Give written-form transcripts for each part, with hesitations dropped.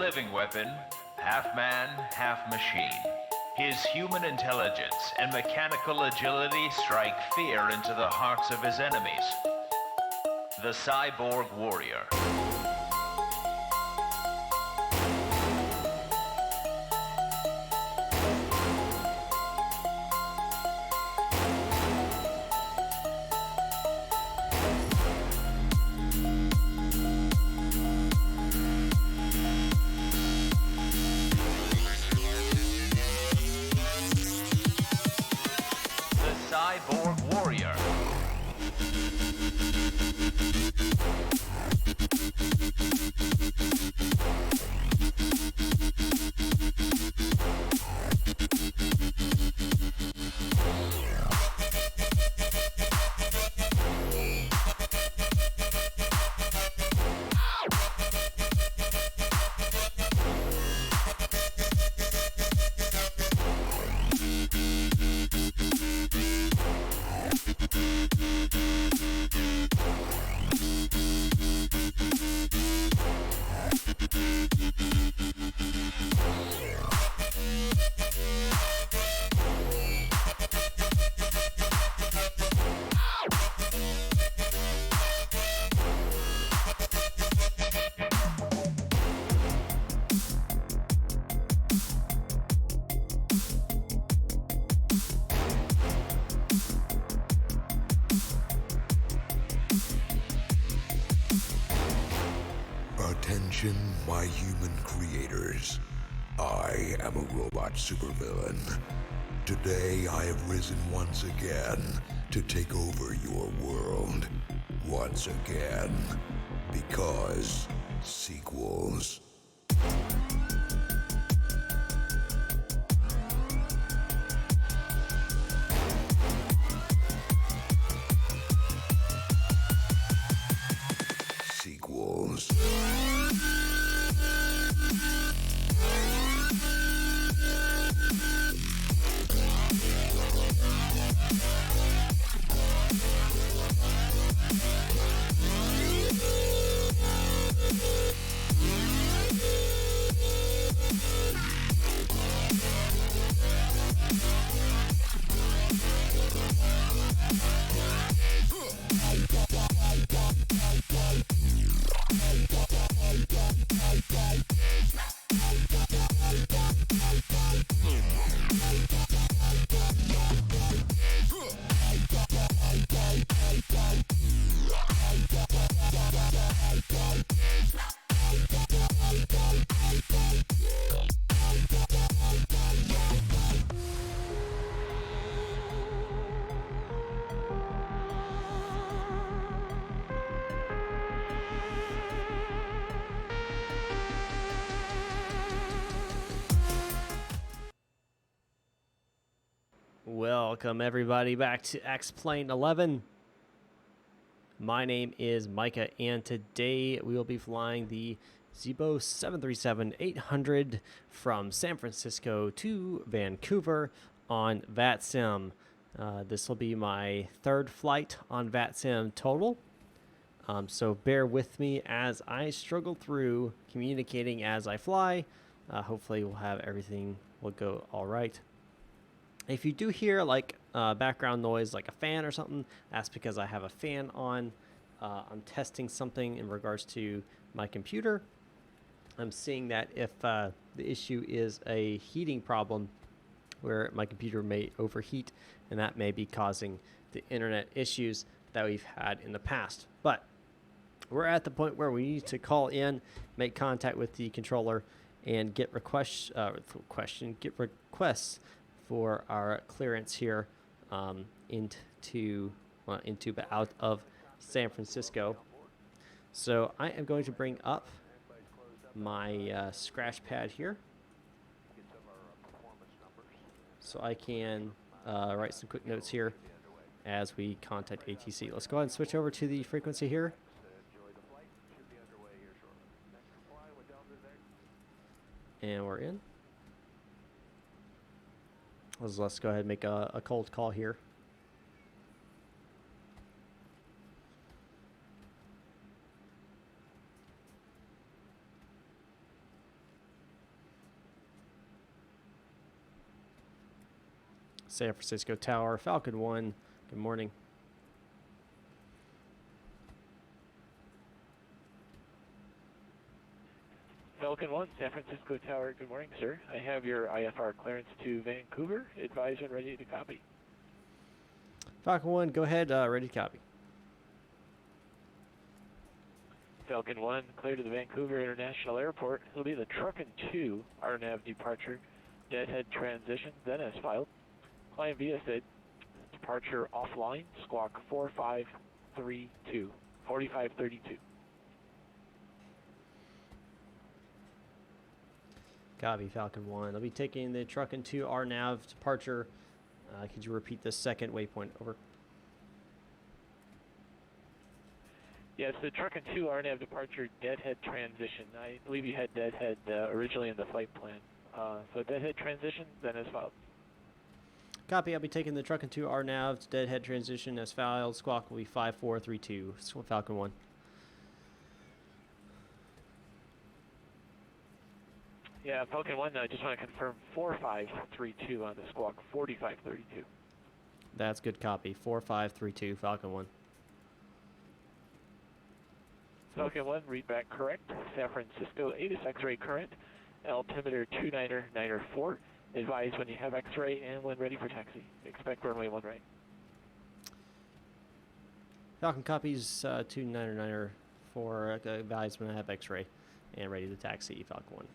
living weapon, half man, half machine. His human intelligence and mechanical agility strike fear into the hearts of his enemies. The Cyborg Warrior. Cyborg Warrior. Attention, my human creators. I am a robot supervillain. Today I have risen once again to take over your world. Once again. Because sequels. Sequels. Welcome everybody back to X-Plane 11. My name is Micah, and today we will be flying the Zibo 737-800 from San Francisco to Vancouver on VATSIM. This will be my third flight on VATSIM total, so bear with me as I struggle through communicating as I fly. Hopefully we'll have everything will go all right. If you do hear like background noise like a fan or something, that's because I have a fan on. I'm testing something in regards to my computer. I'm seeing that if the issue is a heating problem where my computer may overheat, and that may be causing the internet issues that we've had in the past. But we're at the point where we need to call in, make contact with the controller, and get requests for our clearance here into but out of San Francisco. So I am going to bring up my scratch pad here so I can write some quick notes here as we contact ATC. Let's go ahead and switch over to the frequency here. And we're in. Let's go ahead and make a cold call here. San Francisco Tower, Falcon 1. Good morning. Falcon 1, San Francisco Tower, good morning, sir. I have your IFR clearance to Vancouver. Advise when ready to copy. Falcon 1, go ahead, ready to copy. Falcon 1, clear to the Vancouver International Airport. It'll be the Truckin' 2 RNAV departure, deadhead transition, then as filed. Climb via SID, departure offline, squawk 4532, 4532. Copy, Falcon 1. I'll be taking the Truckin' 2 RNAV departure. Could you repeat the second waypoint? Over. Yes, the Truckin' 2 RNAV departure, deadhead transition. I believe you had deadhead originally in the flight plan. So deadhead transition, then as filed. Copy, I'll be taking the Truckin' 2 RNAV to deadhead transition as filed. Squawk will be 5432. Falcon 1. Yeah, Falcon 1, I just want to confirm 4532 on the squawk, 4532. That's good copy. 4532, Falcon 1. Falcon 1, read back correct. San Francisco, ATIS X-ray current, altimeter 29994. Advise when you have X-ray and when ready for taxi. Expect runway 1 right. Falcon copies 29994. Advise when I have X-ray and ready to taxi, Falcon 1.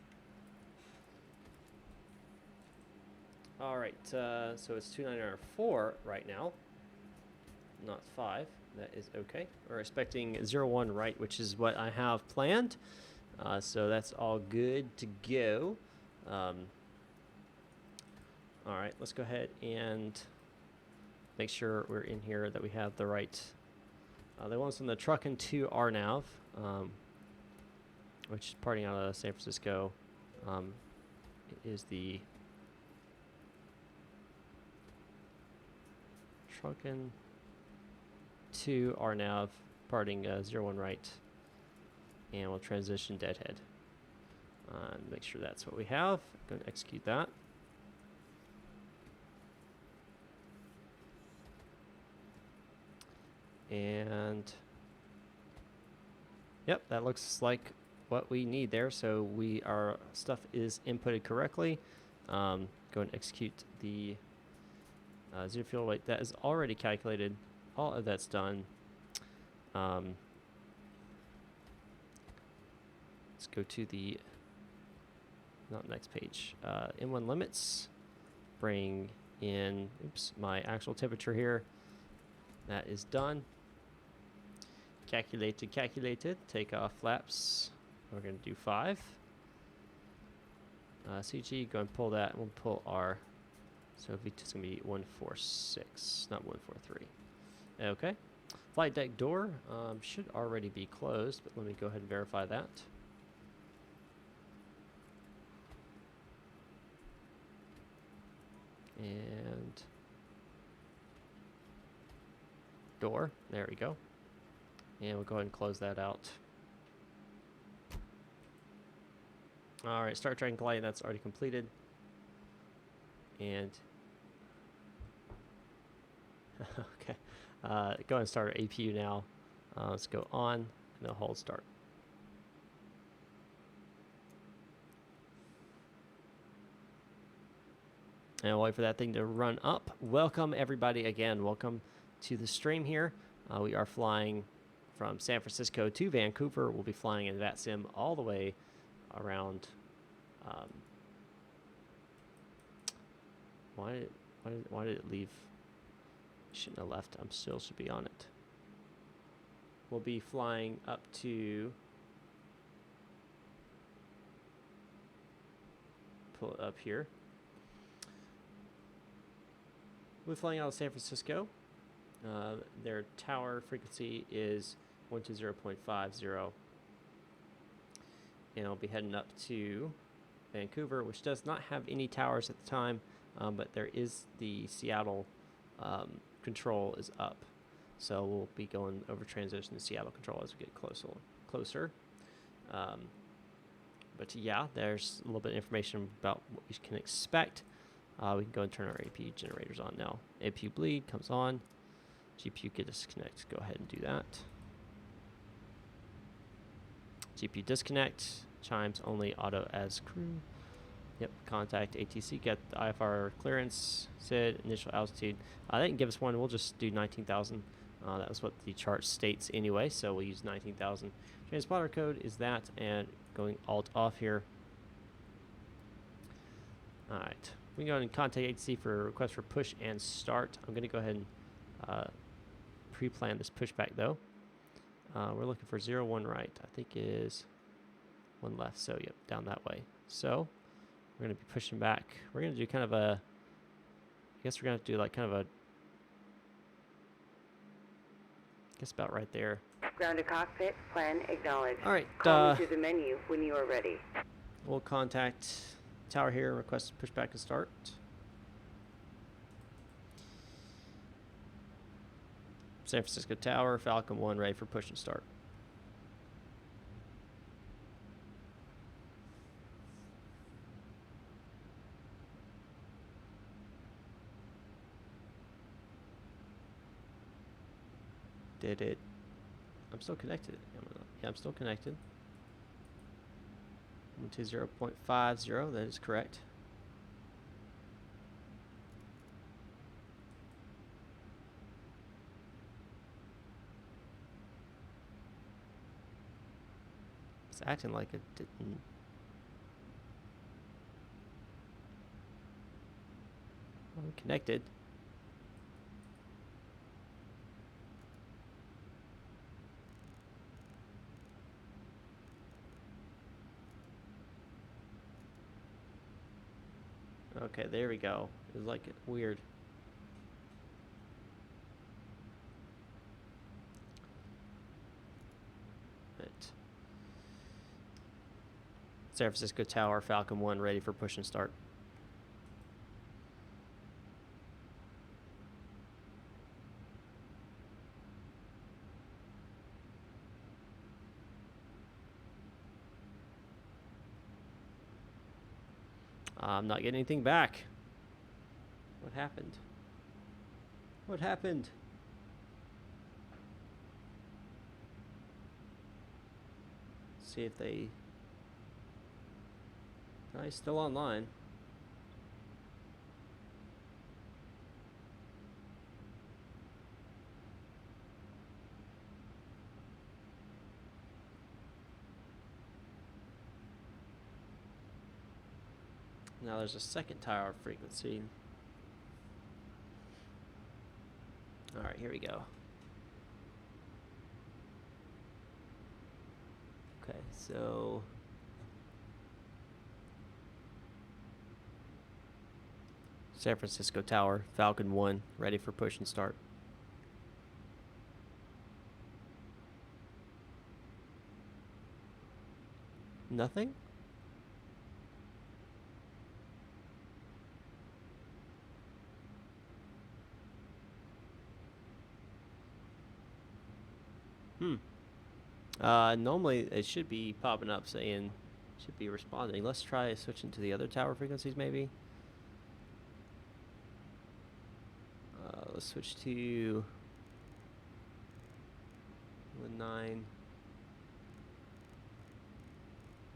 All right, so it's 29904 right now, not 5. That is okay. We're expecting 01 right, which is what I have planned. So that's all good to go. All right, let's go ahead and make sure we're in here that we have the right. They want us on the Truckin' 2 RNAV, which is parting out of San Francisco. It is the Truckin' 2 RNAV, parting 01 right, and we'll transition deadhead. Make sure that's what we have. Going to execute that. And yep, that looks like what we need there. So our stuff is inputted correctly. Go and execute the zero fuel weight. That is already calculated. All of that's done. Let's go to the next page. M1 limits. Bring in my actual temperature here. That is done. Calculated. Take off flaps. We're going to do 5. CG, go and pull that. And we'll pull R. So it's going to be 146, not 143. Okay. Flight deck door should already be closed, but let me go ahead and verify that. And door, there we go. And we'll go ahead and close that out. All right, start tracking glide, that's already completed. And okay, go ahead and start our APU now. Let's go on and then hold start. And I'll wait for that thing to run up. Welcome everybody again. Welcome to the stream here. We are flying from San Francisco to Vancouver. We'll be flying in VATSIM all the way around. Why did it leave? Shouldn't have left. I'm still should be on it. We'll be flying up to. Pull it up here. We're flying out of San Francisco. Their tower frequency is 120.50. And I'll be heading up to Vancouver, which does not have any towers at the time, but there is the Seattle control is up. So we'll be going over transition to Seattle control as we get closer. But yeah, there's a little bit of information about what we can expect. We can go and turn our APU generators on now. APU bleed comes on. GPU get disconnect. Go ahead and do that. GPU disconnect. Chimes only auto as crew. Yep. Contact ATC. Get the IFR clearance. SID initial altitude. They didn't give us one. We'll just do 19,000. That was what the chart states anyway. So we'll use 19,000. Transponder code is that, and going alt off here. All right. We can go ahead and contact ATC for request for push and start. I'm going to go ahead and pre-plan this pushback though. We're looking for 0, 1 right. I think is 1 left. So yep, down that way. So we're going to be pushing back. We're going to do kind of a, I guess we're going to do like kind of a, I guess about right there. Ground to cockpit, plan acknowledged. All right. Call me to the menu when you are ready. We'll contact tower here and request pushback and start. San Francisco Tower, Falcon 1 ready for push and start. Did it? I'm still connected. Yeah, I'm still connected. 120.50, that is correct. It's acting like it didn't. Well, connected. Okay, there we go. It was like weird. But San Francisco Tower, Falcon 1 ready for push and start. I'm not getting anything back. What happened? What happened? See if they... No, he's still online. Now there's a second tower frequency. Alright, here we go. Okay, so... San Francisco Tower, Falcon 1, ready for push and start. Nothing? Normally it should be popping up saying, should be responding. Let's try switching to the other tower frequencies maybe. Let's switch to the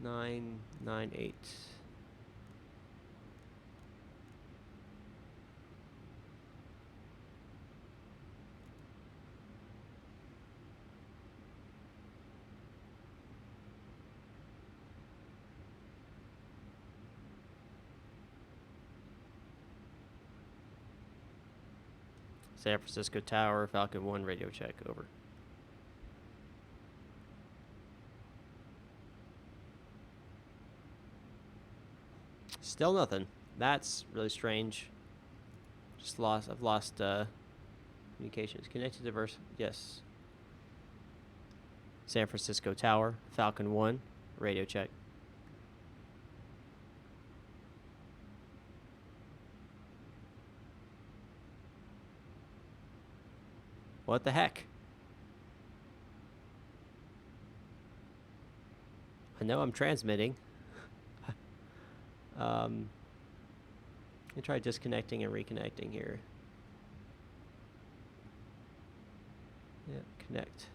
998. San Francisco Tower, Falcon 1, radio check, over. Still nothing. That's really strange. I've lost communications. Connected to yes. San Francisco Tower, Falcon 1, radio check. What the heck? I know I'm transmitting. me try disconnecting and reconnecting here. Yep, connect.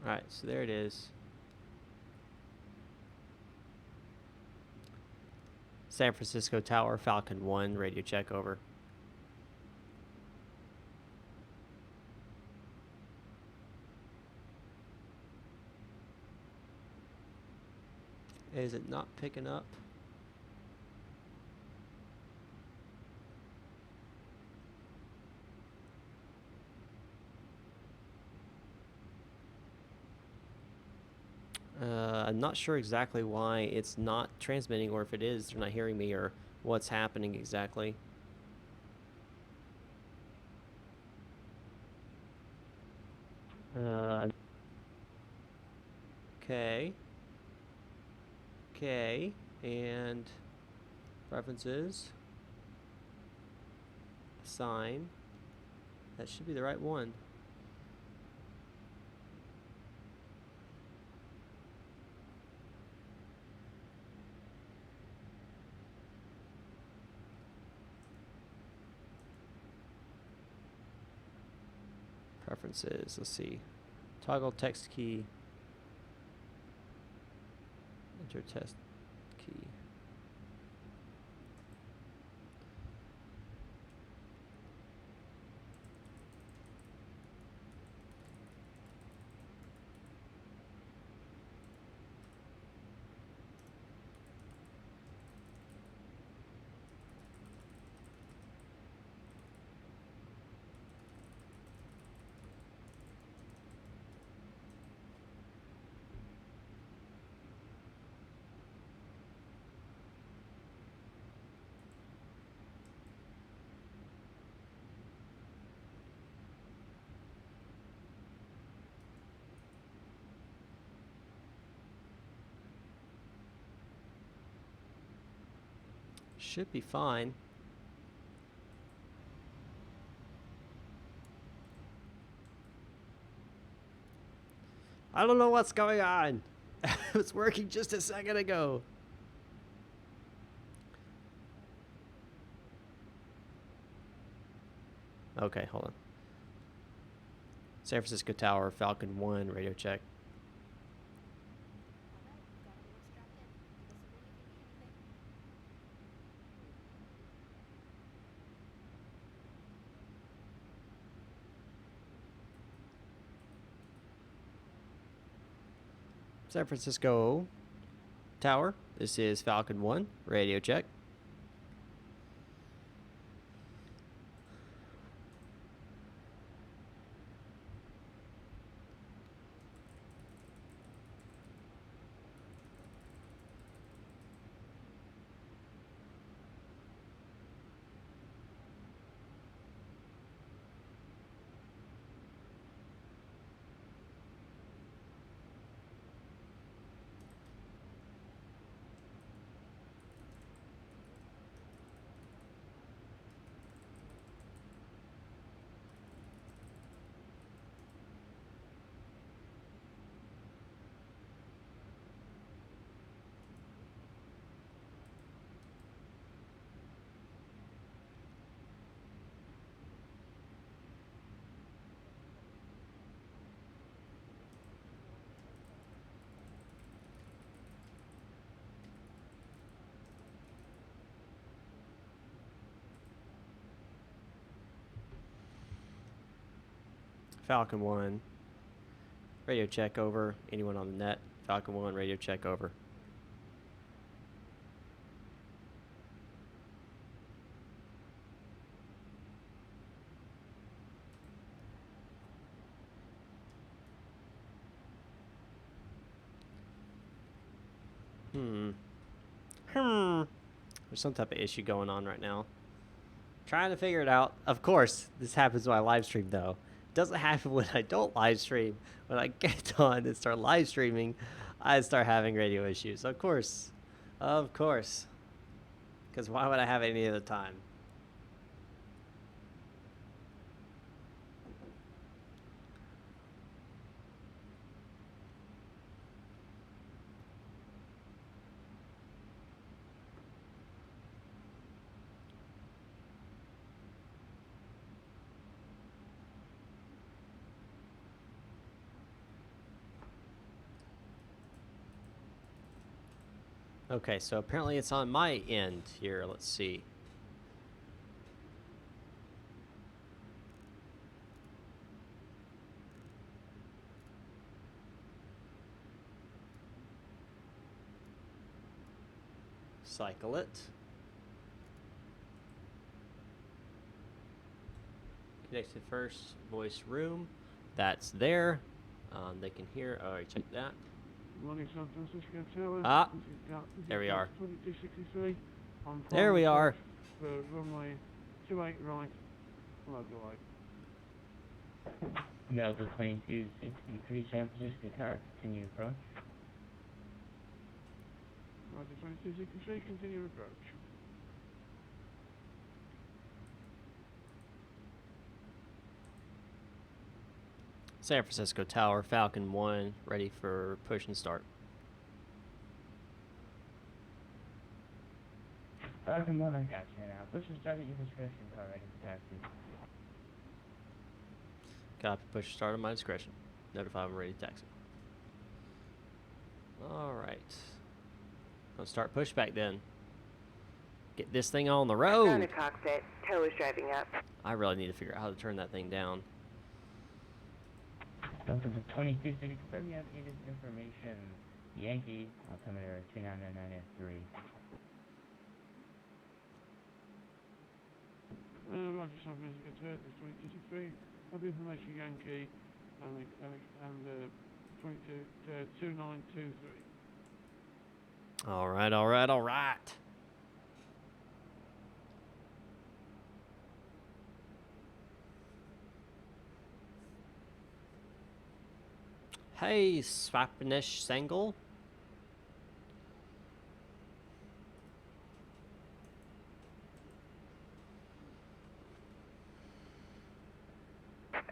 Alright, so there it is. San Francisco Tower, Falcon 1, radio check, over. Is it not picking up? I'm not sure exactly why it's not transmitting, or if it is, they're not hearing me, or what's happening exactly. Okay. Okay, and preferences. Assign. That should be the right one. Preferences, let's see. Toggle text key. Enter test key. Should be fine. I don't know what's going on. It was working just a second ago. Okay, hold on. San Francisco Tower, Falcon 1, radio check. San Francisco Tower, this is Falcon 1, radio check. Falcon 1, radio check, over. Anyone on the net? Falcon 1, radio check, over. There's some type of issue going on right now. Trying to figure it out. Of course, this happens when I live stream, though. It doesn't happen when I don't live stream. When I get on and start live streaming, I start having radio issues. Of course. Of course. Because why would I have any other time? Okay, so apparently it's on my end here. Let's see. Cycle it. Connected first, voice room. That's there. They can hear. All right, check that. Morning, San Francisco Tower. Ah, This is there we are. 2263. On There we final are. approach for runway 28 right, local light. Delta 2263 San Francisco Tower, continue approach. Roger, 2263, continue approach. San Francisco Tower, Falcon 1, ready for push and start. Falcon 1, I got you now. Push and start at your discretion, car ready for taxi. Copy, push and start at my discretion. Notify when ready to taxi. Alright. Let's start pushback then. Get this thing on the Found road. a cockpit. Tow is driving up. I really need to figure out how to turn that thing down. Delta 2260, confirm you have aided information. Yankee, altimeter 2999F3. Roger, San Francisco Tower, 2263. Have information Yankee and 2923. Alright, alright, alright. Hey, Swapnish Sangle.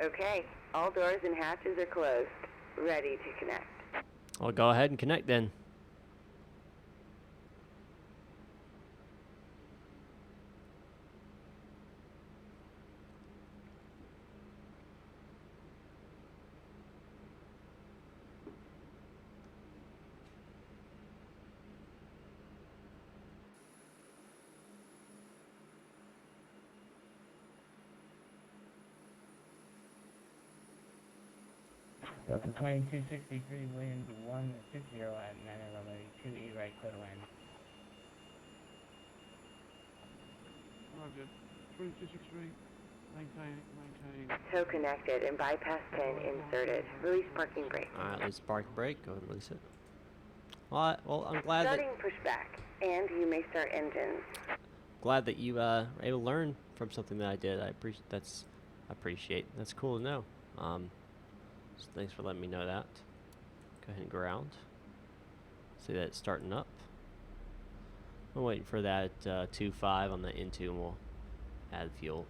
Okay, all doors and hatches are closed. Ready to connect. I'll go ahead and connect then. Delta 2263, wind 160 at 911, 28 right, clear to land. Roger, 2263. Maintain. Tow connected and bypass pin inserted. Release parking brake. Alright, release the parking brake. Go ahead and release it. Well, I'm glad Starting pushback, and you may start engines. that you were able to learn from something that I did. I appreciate. That's cool to know. So thanks for letting me know that. Go ahead and ground. See that it's starting up. I'm waiting for that 2.5 on the N2 and we'll add fuel.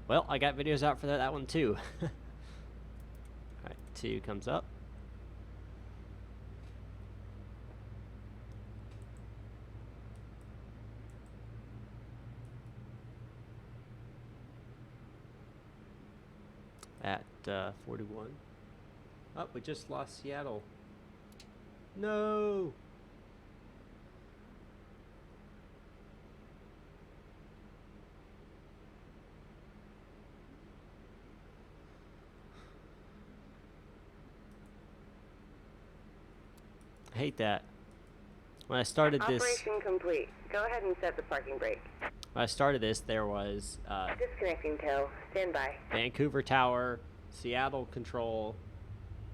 Well, I got videos out for that one too. Alright, 2 comes up. At 41. Oh, we just lost Seattle. No! I hate that. When I started this, Operation complete. Go ahead and set the parking brake. when I started this, there was Disconnecting tow. Stand by. Vancouver Tower, Seattle Control,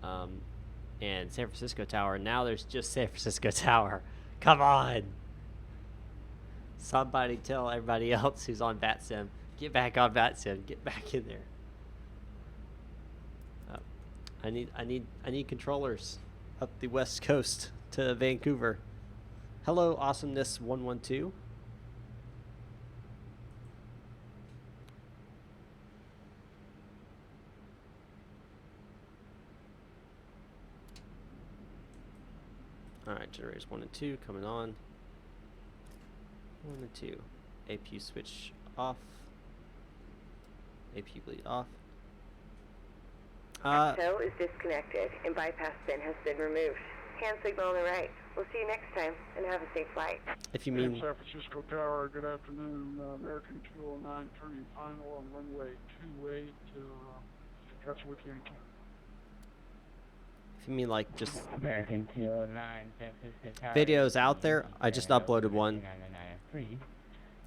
and San Francisco Tower. Now there's just San Francisco Tower. Come on! Somebody tell everybody else who's on VATSIM, get back on VATSIM. Get back in there. I need controllers up the west coast to Vancouver. Hello, Awesomeness 112. Alright, generators 1 and 2 coming on. 1 and 2. APU switch off. AP bleed off. Tow is disconnected and bypass bin has been removed. Hand signal on the right. We'll see you next time and have a safe flight. If you mean San Francisco Tower, good afternoon. American 209, turning final on runway 2-way to Chatsworth Yankee. if you mean like just American 209, San Francisco Tower. videos out there, I just uploaded one. 999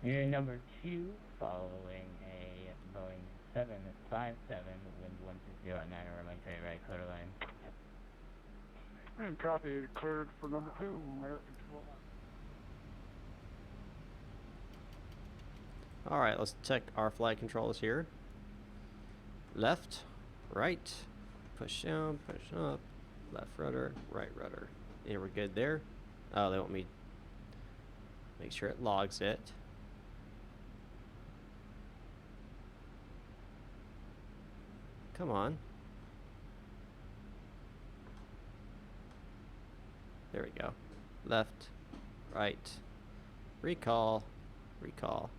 Unit number 2, following a Boeing 757, wind 160 at 9 runway 30 right, quarter line. And copy, cleared for number 2, American 209. All right, let's check our flight controls here. Left, right, push down, push up, left rudder, right rudder. Yeah, we're good there. Oh, they want me make sure it logs it. Come on. There we go. Left, right, recall, recall.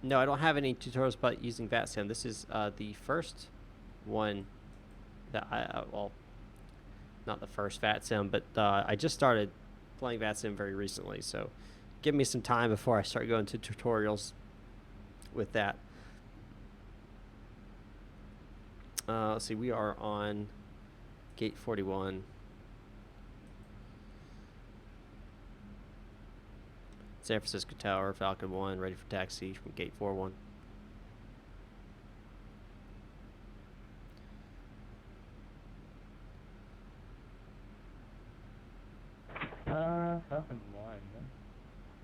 No, I don't have any tutorials about using VATSIM. This is the first one that well, not the first VATSIM, but I just started playing VATSIM very recently, so give me some time before I start going to tutorials with that. Let's see, we are on gate 41. San Francisco Tower, Falcon 1, ready for taxi from gate 41. Falcon 1.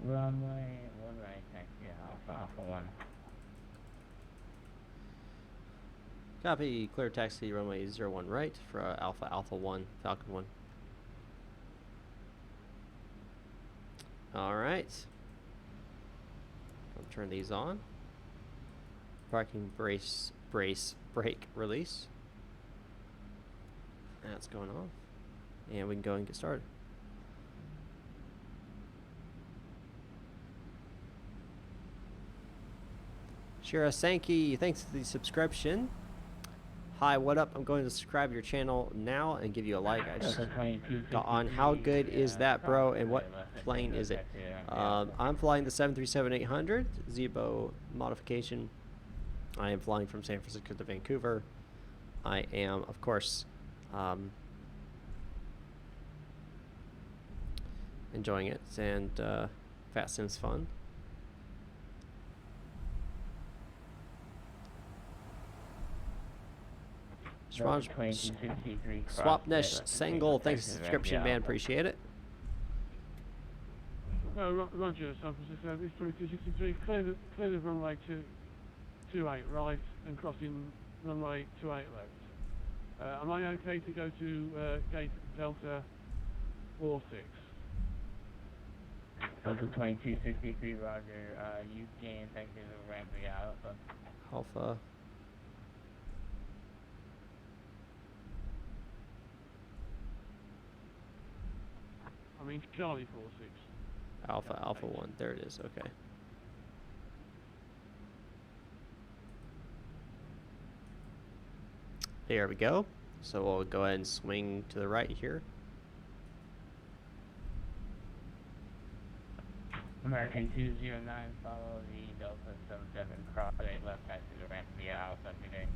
Runway 1 right, taxi Alpha 1. Copy, clear taxi runway 01 right for Alpha 1, Falcon 1. Alright. I'll turn these on. Parking brace, brake, release. That's going on. And we can go and get started. Shira Sankey, thanks for the subscription. Hi, what up? I'm going to subscribe to your channel now and give you a like. I just got on. How good is that, bro? And what plane is it? I'm flying the 737-800 Zibo modification. I am flying from San Francisco to Vancouver. I am, of course, enjoying it, and VATSIM's fun. Swapnesh Sengel, thanks for the subscription, man. Appreciate it. Roger, San Francisco, this 2263, clear the runway 28 right and crossing runway 28 left. Am I okay to go to gate Delta 46? Delta 2263, roger. You gain taxi to ramp Alpha. Alpha. I mean Charlie 46. Alpha 1. There it is. Okay. There we go. So we'll go ahead and swing to the right here. American 209, follow the Delta 77 cross 8 left taxi to ramp Alpha today.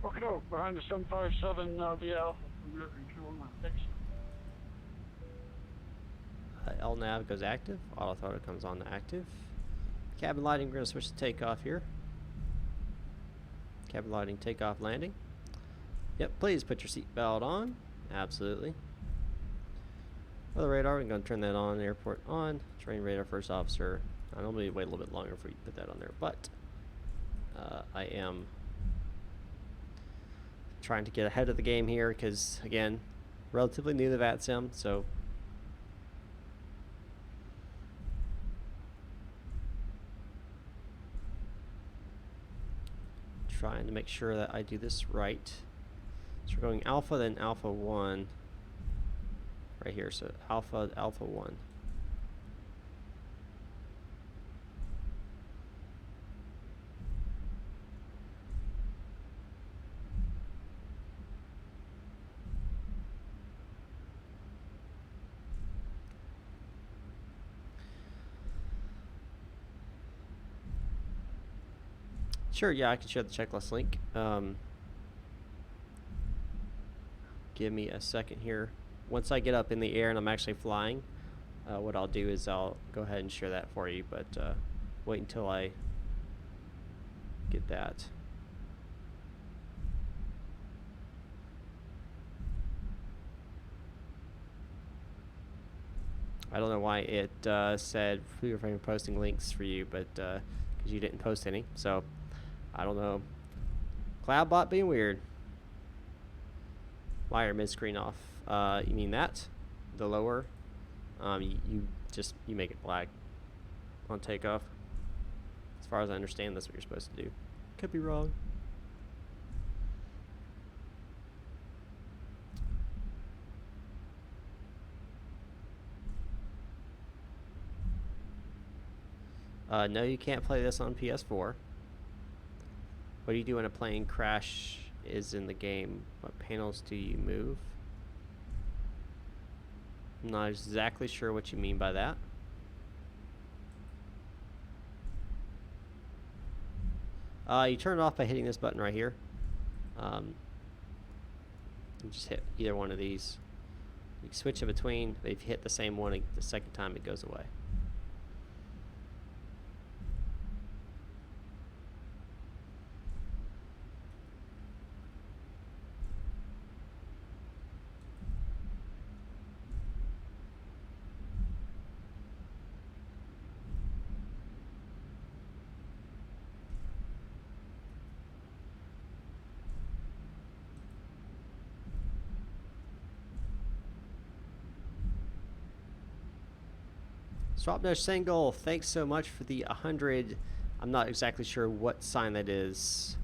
Okay, no, behind the 757 RBL, American 209. Thanks. LNAV goes active. Auto throttle comes on to active. Cabin lighting, we're going to switch to takeoff here. Cabin lighting, takeoff, landing. Yep, please put your seatbelt on. Absolutely. For the radar, we're going to turn that on. Airport on. Train radar, first officer. I normally wait a little bit longer before you put that on there, but I am trying to get ahead of the game here because, again, relatively new to VATSIM, so trying to make sure that I do this right. So we're going Alpha, then Alpha 1 right here. So Alpha 1. Sure, yeah, I can share the checklist link. Give me a second here. Once I get up in the air and I'm actually flying, what I'll do is I'll go ahead and share that for you, but wait until I get that. I don't know why it said we were posting links for you, but because you didn't post any, so I don't know. Cloudbot being weird. Wire mid-screen off. You mean that? The lower? You make it black on takeoff. As far as I understand, that's what you're supposed to do. Could be wrong. No, you can't play this on PS4. What do you do when a plane crash is in the game? What panels do you move? I'm not exactly sure what you mean by that. You turn it off by hitting this button right here. You just hit either one of these. You can switch in between, but if you hit the same one the second time, it goes away. Swapno Single, thanks so much for the 100. I'm not exactly sure what sign that is.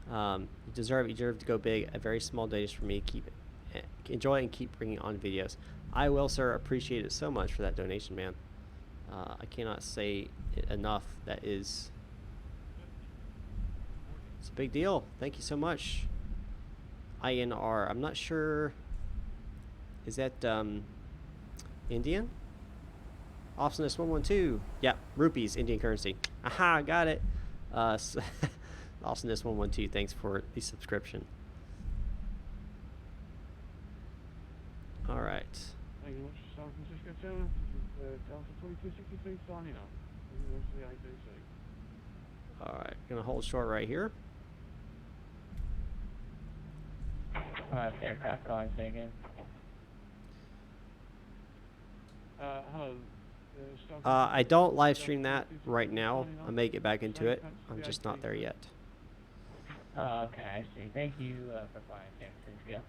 You deserve to go big. A very small donation for me. Enjoy and keep bringing on videos. I will, sir. Appreciate it so much for that donation, man. I cannot say it enough. It's a big deal. Thank you so much. INR. I'm not sure. Is that Indian? Awesomeness 112. Yep, rupees, Indian currency. Aha, got it. Awesomeness 112, thanks for the subscription. All right. Thank you very much, San Francisco Tower. This is Delta 2263 signing off. This is the IDC. All right, gonna hold short right here. Aircraft calling again. Hello. I don't live stream that right now. I may get back into it. I'm just not there yet. Okay, I see. Thank you for flying San Francisco.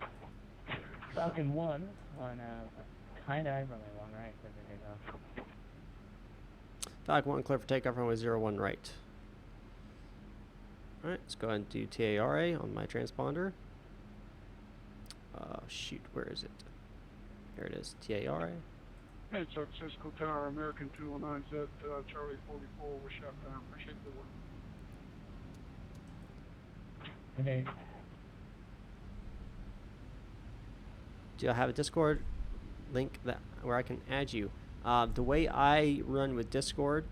Falcon 1 on kind of runway 1 right for the takeoff. Falcon 1 clear for takeoff, runway 01 right. Alright, let's go ahead and do TARA on my transponder. Shoot, where is it? There it is, TARA. Hey, San Francisco Tower, American 209Z, Charlie 44, we're shut down. Appreciate the work. Okay. Do I have a Discord link where I can add you? The way I run with Discord,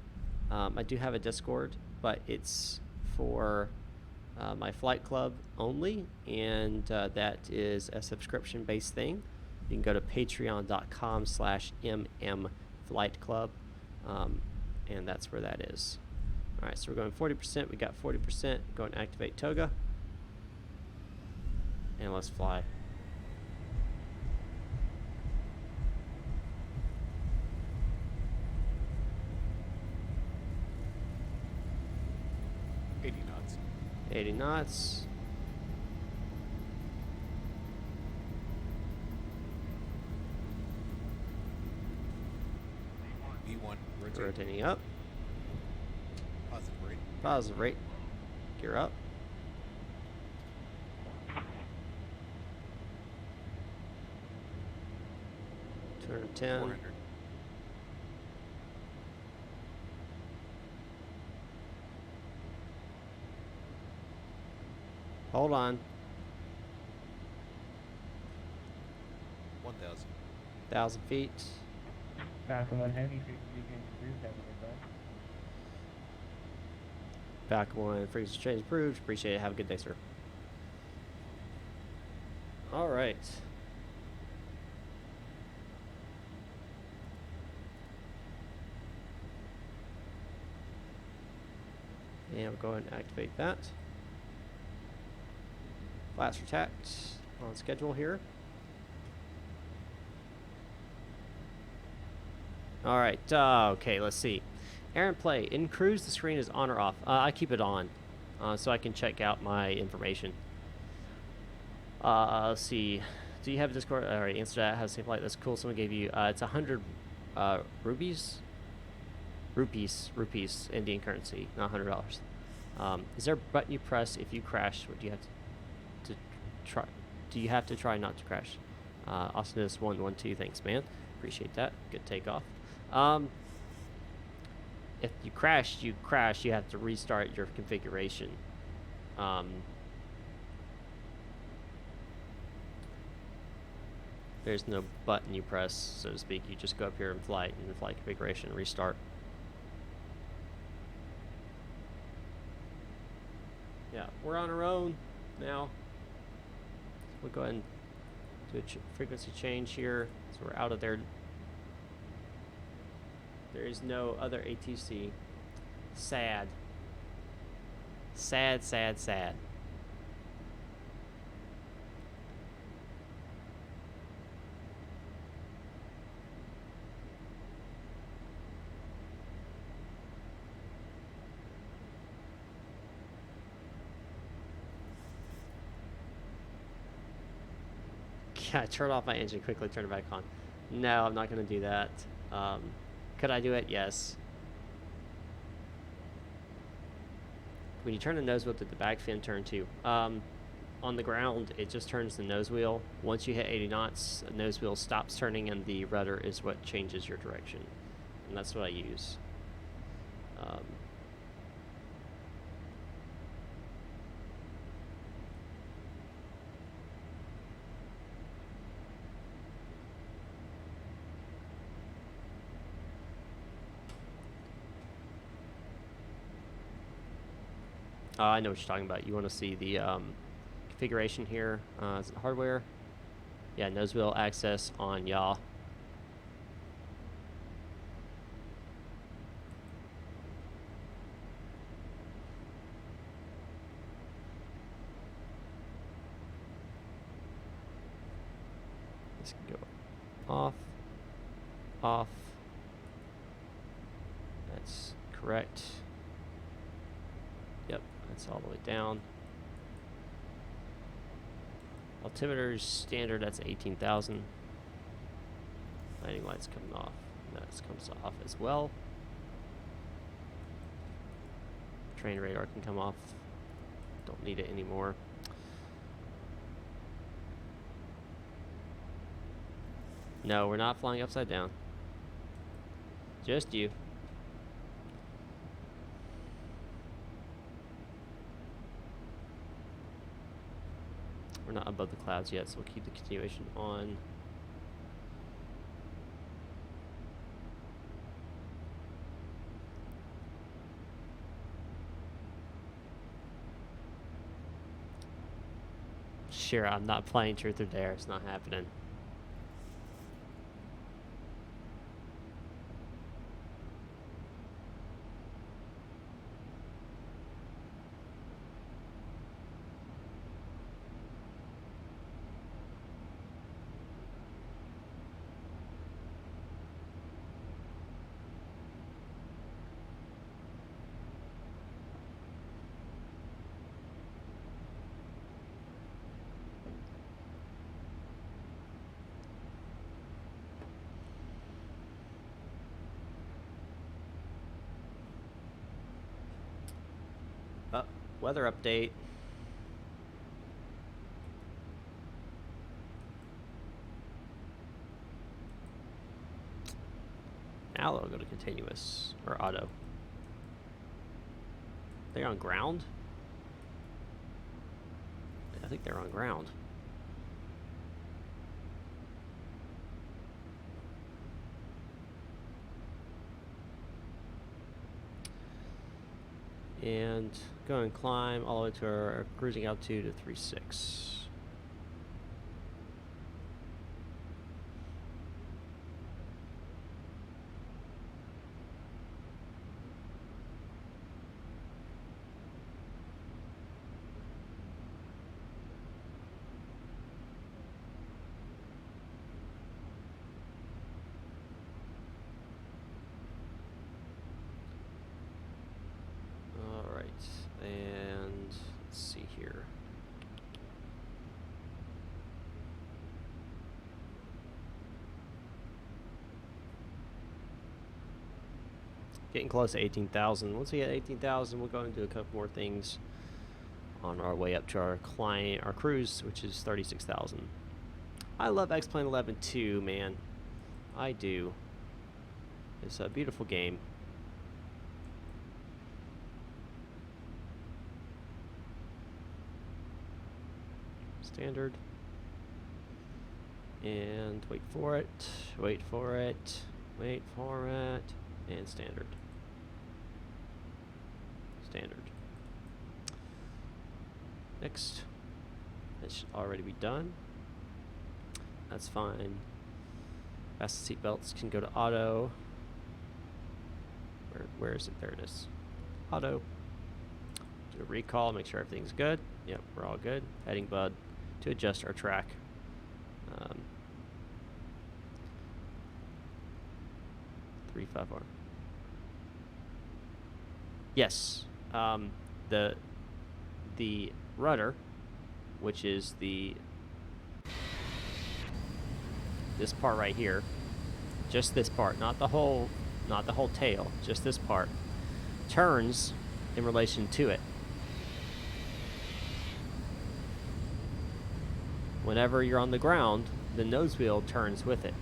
I do have a Discord, but it's for my flight club only, and that is a subscription-based thing. You can go to patreon.com/mmflightclub, and that's where that is. All right, so we're going 40%. We got 40%. Go and activate toga, and let's fly. knots. 80 knots. V1, Rotating up. Positive rate. Positive rate. Gear up. Turn 10. 400. Hold on. 1,000. 1,000 feet. Falcon 1 Heavy, 50 degrees, that would be Back one. Frequency change approved. Appreciate it. Have a good day, sir. All right. And we'll go ahead and activate that. Flash attacked on schedule here. All right. Okay, let's see. Aaron play. In cruise, the screen is on or off. I keep it on so I can check out my information. Let's see. Do you have a Discord? All right, answer that. Have a safe flight. That's cool. Someone gave you. It's 100 rupees. Rupees, Indian currency, not $100. Is there a button you press if you crash? What do you have to try? Do you have to try not to crash? Austinus 112. Thanks, man. Appreciate that. Good takeoff. If you crash. You have to restart your configuration. There's no button you press, so to speak. You just go up here in flight, and the flight configuration, restart. Yeah, we're on our own now. We'll go ahead and do a frequency change here, so we're out of there. There is no other ATC. Sad. Sad, sad, sad. Yeah, turn off my engine, quickly turn it back on. No, I'm not going to do that. Could I do it? Yes. When you turn the nose wheel, did the back fin turn too? On the ground, it just turns the nose wheel. Once you hit 80 knots, the nose wheel stops turning and the rudder is what changes your direction. And that's what I use. I know what you're talking about. You want to see the configuration here. Is it hardware? Yeah, nose wheel access on yaw. This can go off, off. That's correct. Yep, that's all the way down. Altimeter's standard, that's 18,000. Landing lights coming off. That comes off as well. Train radar can come off. Don't need it anymore. No, we're not flying upside down. Just you. We're not above the clouds yet, so we'll keep the continuation on. Sure, I'm not playing Truth or Dare. It's not happening. Weather update. Now it'll go to continuous or auto. They're on ground? I think they're on ground. And go and climb all the way to our cruising altitude of 36. And let's see here. Getting close to 18,000. Once we get 18,000, we'll go and do a couple more things on our way up to our cruise, which is 36,000. I love X-Plane 11 too, man. I do. It's a beautiful game. Standard. And wait for it, wait for it, wait for it, and standard. Standard. Next. That should already be done. That's fine. Fast seatbelts can go to auto. Where is it? There it is. Auto. Do a recall, make sure everything's good. Yep, we're all good. Heading bud to adjust our track. 354. Yes. The rudder, which is this part right here, just this part, not the whole tail, just this part, turns in relation to it. Whenever you're on the ground, the nose wheel turns with it.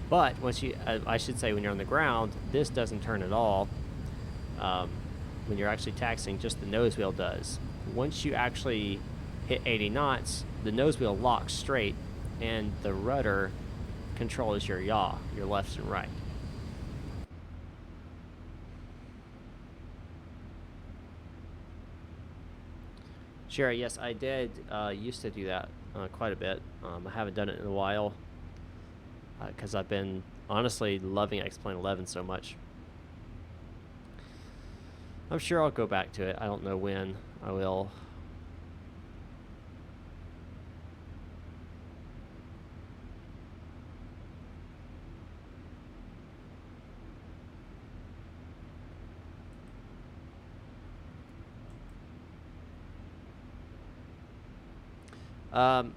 But once you, I should say, when you're on the ground, this doesn't turn at all. When you're actually taxiing, just the nose wheel does. Once you actually hit 80 knots, the nose wheel locks straight, and the rudder controls your yaw, your left and right. Sherry, yes, I did used to do that quite a bit. I haven't done it in a while because I've been honestly loving X-Plane 11 so much. I'm sure I'll go back to it. I don't know when I will.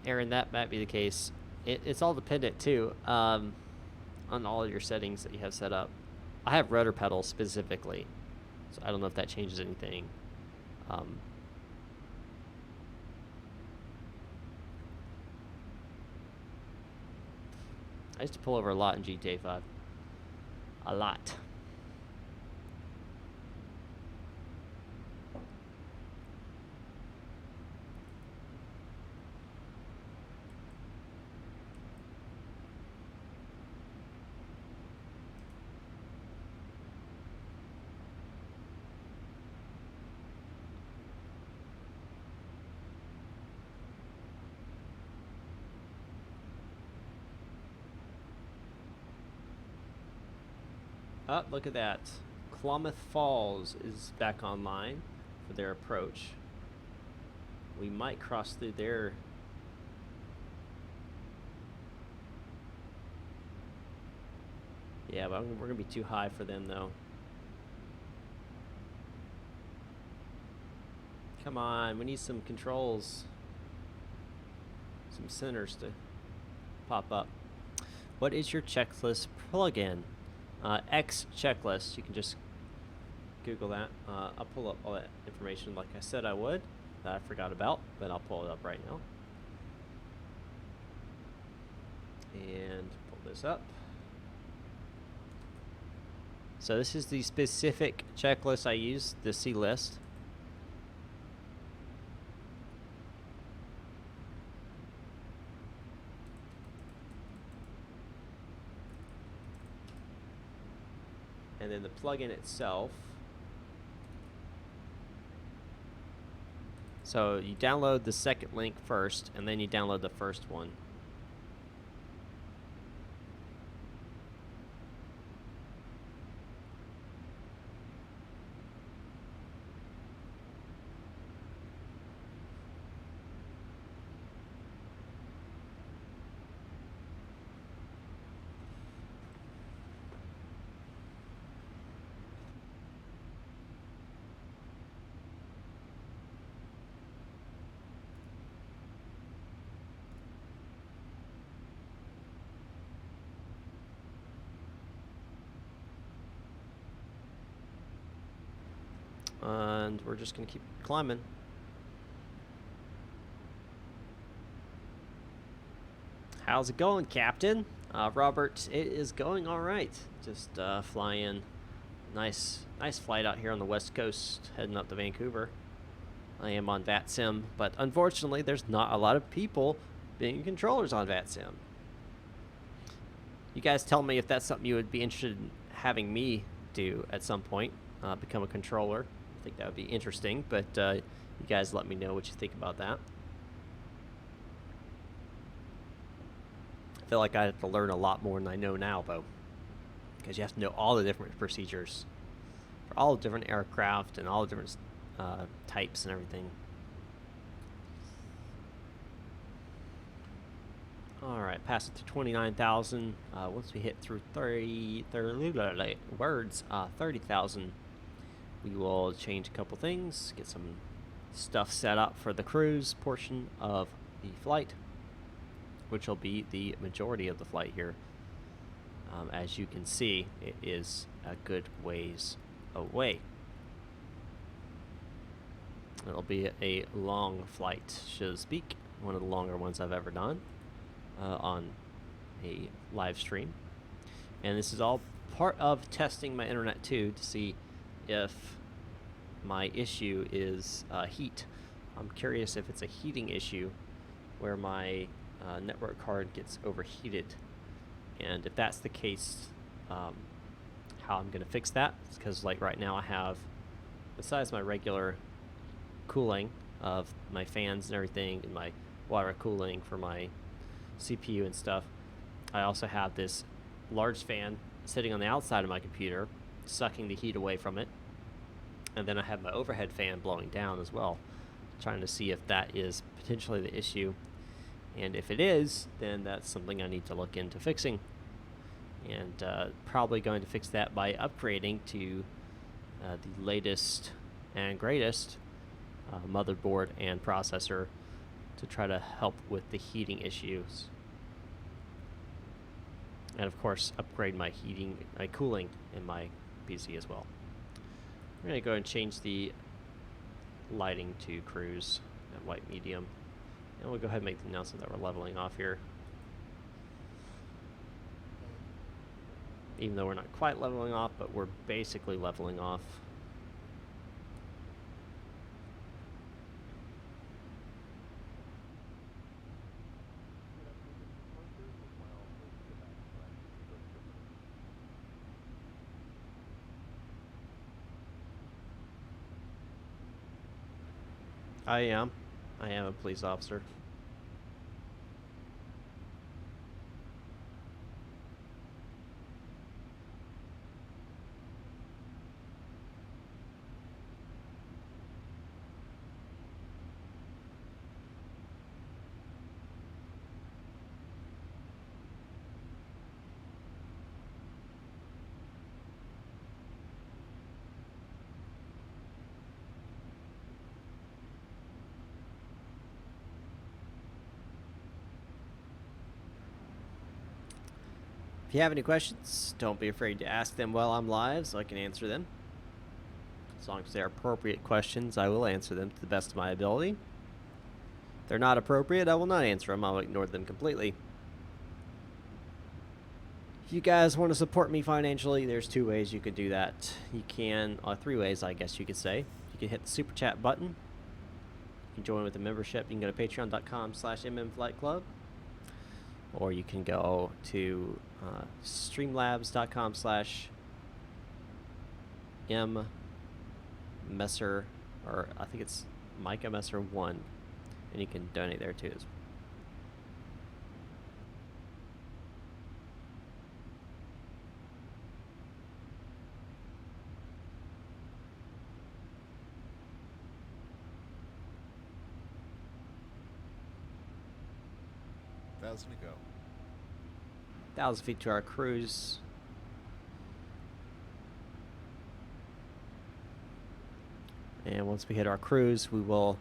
Aaron, that might be the case. It's all dependent too on all of your settings that you have set up. I have rudder pedals specifically, so I don't know if that changes anything. I used to pull over a lot in GTA 5. A lot. Oh, look at that. Klamath Falls is back online for their approach. We might cross through there. Yeah, but we're going to be too high for them, though. Come on, we need some controls. Some centers to pop up. What is your checklist plugin? X checklist. You can just Google that. I'll pull up all that information like I said I would, that I forgot about, but I'll pull it up right now. And pull this up. So this is the specific checklist I use, the C list. And then the plugin itself So you download the second link first, and then you download the first one. And we're just going to keep climbing. How's it going, Captain? Robert, it is going all right. Just flying. Nice flight out here on the West Coast, heading up to Vancouver. I am on VATSIM, but unfortunately, there's not a lot of people being controllers on VATSIM. You guys tell me if that's something you would be interested in having me do at some point, become a controller. I think that would be interesting, but you guys let me know what you think about that. I feel like I have to learn a lot more than I know now, though, because you have to know all the different procedures for all the different aircraft and all the different types and everything. All right, pass it to 29,000. Once we hit through 30,000, we will change a couple things, get some stuff set up for the cruise portion of the flight, which will be the majority of the flight here. As you can see, it is a good ways away. It'll be a long flight, so to speak, one of the longer ones I've ever done on a live stream. And this is all part of testing my internet too, to see if my issue is heat. I'm curious if it's a heating issue where my network card gets overheated, and if that's the case, how I'm going to fix that. Because like right now I have, besides my regular cooling of my fans and everything and my water cooling for my CPU and stuff, I also have this large fan sitting on the outside of my computer sucking the heat away from it, and then I have my overhead fan blowing down as well, trying to see if that is potentially the issue. And if it is, then that's something I need to look into fixing. And probably going to fix that by upgrading to the latest and greatest motherboard and processor to try to help with the heating issues. And of course, upgrade my cooling in my PC as well. We're going to go and change the lighting to cruise at white medium. And we'll go ahead and make the announcement that we're leveling off here. Even though we're not quite leveling off, but we're basically leveling off. I am a police officer. If you have any questions, don't be afraid to ask them while I'm live so I can answer them. As long as they're appropriate questions, I will answer them to the best of my ability. If they're not appropriate, I will not answer them. I'll ignore them completely. If you guys want to support me financially, there's two ways you could do that. You can, three ways I guess you could say. You can hit the super chat button. You can join with a membership. You can go to patreon.com/mmflightclub. Or you can go to streamlabs.com/mmesser, or I think it's Micah Messer 1, and you can donate there too. $1,000 to go. 1,000 feet to our cruise. And once we hit our cruise, we will,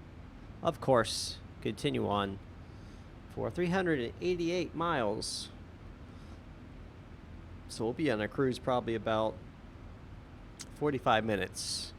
of course, continue on for 388 miles. So we'll be on a cruise probably about 45 minutes.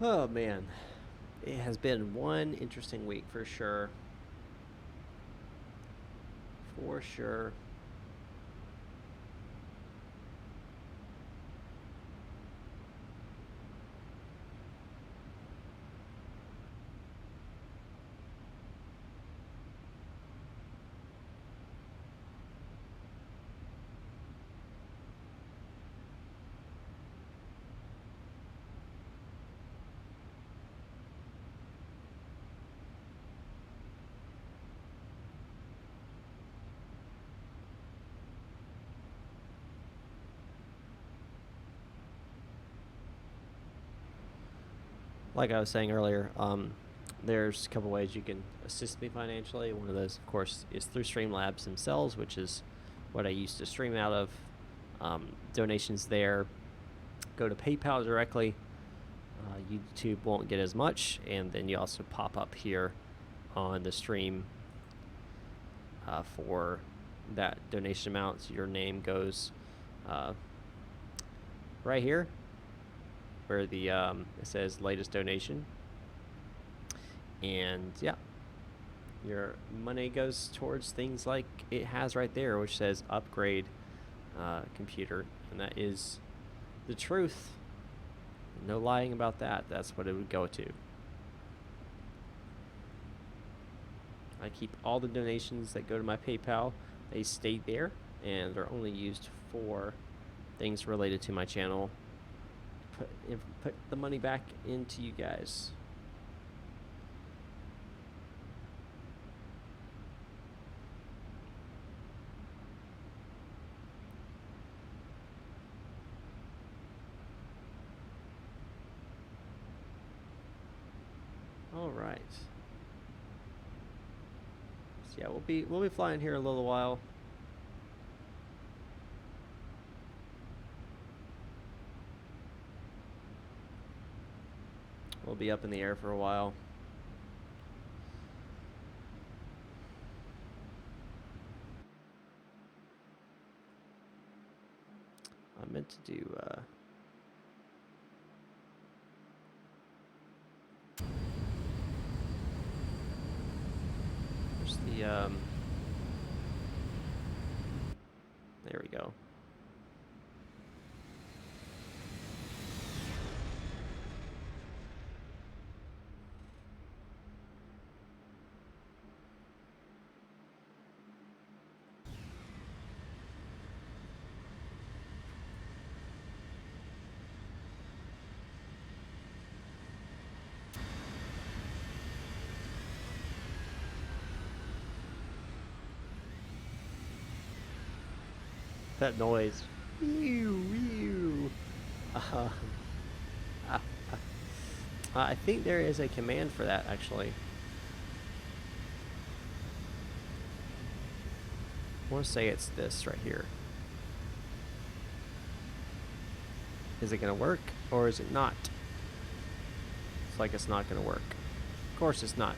Oh man, it has been one interesting week for sure. For sure. Like I was saying earlier, there's a couple ways you can assist me financially. One of those, of course, is through Streamlabs themselves, which is what I used to stream out of. Donations there go to PayPal directly. YouTube won't get as much, and then you also pop up here on the stream for that donation amount. So your name goes right here, where the it says latest donation, and yeah, your money goes towards things like it has right there, which says upgrade computer, and that is the truth. No lying about that. That's what it would go to. I keep all the donations that go to my PayPal. They stay there, and they're only used for things related to my channel. Put the money back into you guys. All right. So yeah, we'll be flying here a little while. We'll be up in the air for a while. I meant to do there's the there we go. That noise. I think there is a command for that, actually. I want to say it's this right here. Is it going to work, or is it not? It's like it's not going to work. Of course it's not.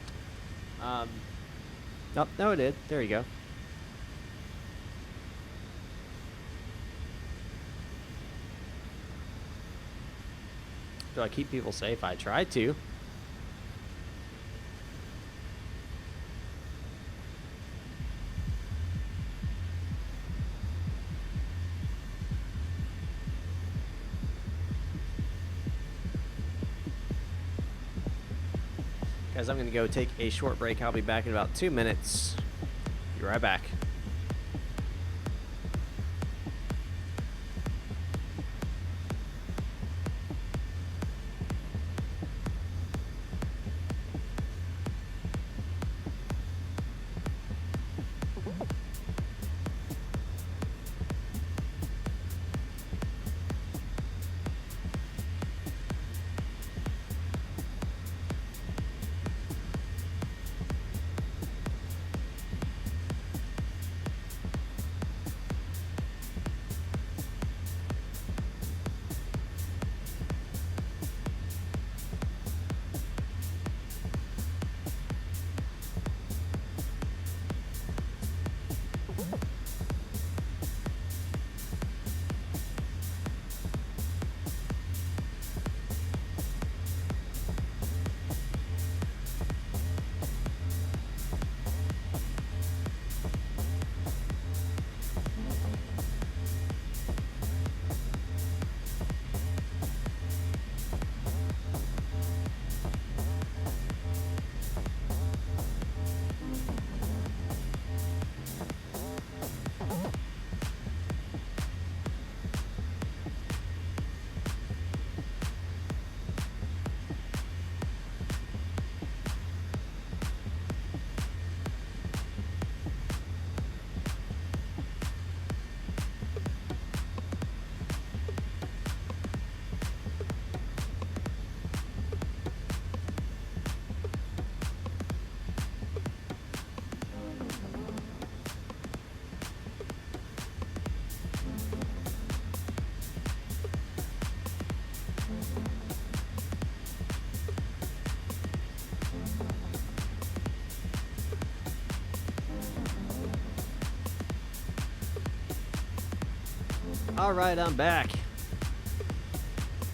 Oh, no, it did. There you go. Do I keep people safe? I try to. Guys, I'm going to go take a short break. I'll be back in about 2 minutes. Be right back. All right, I'm back.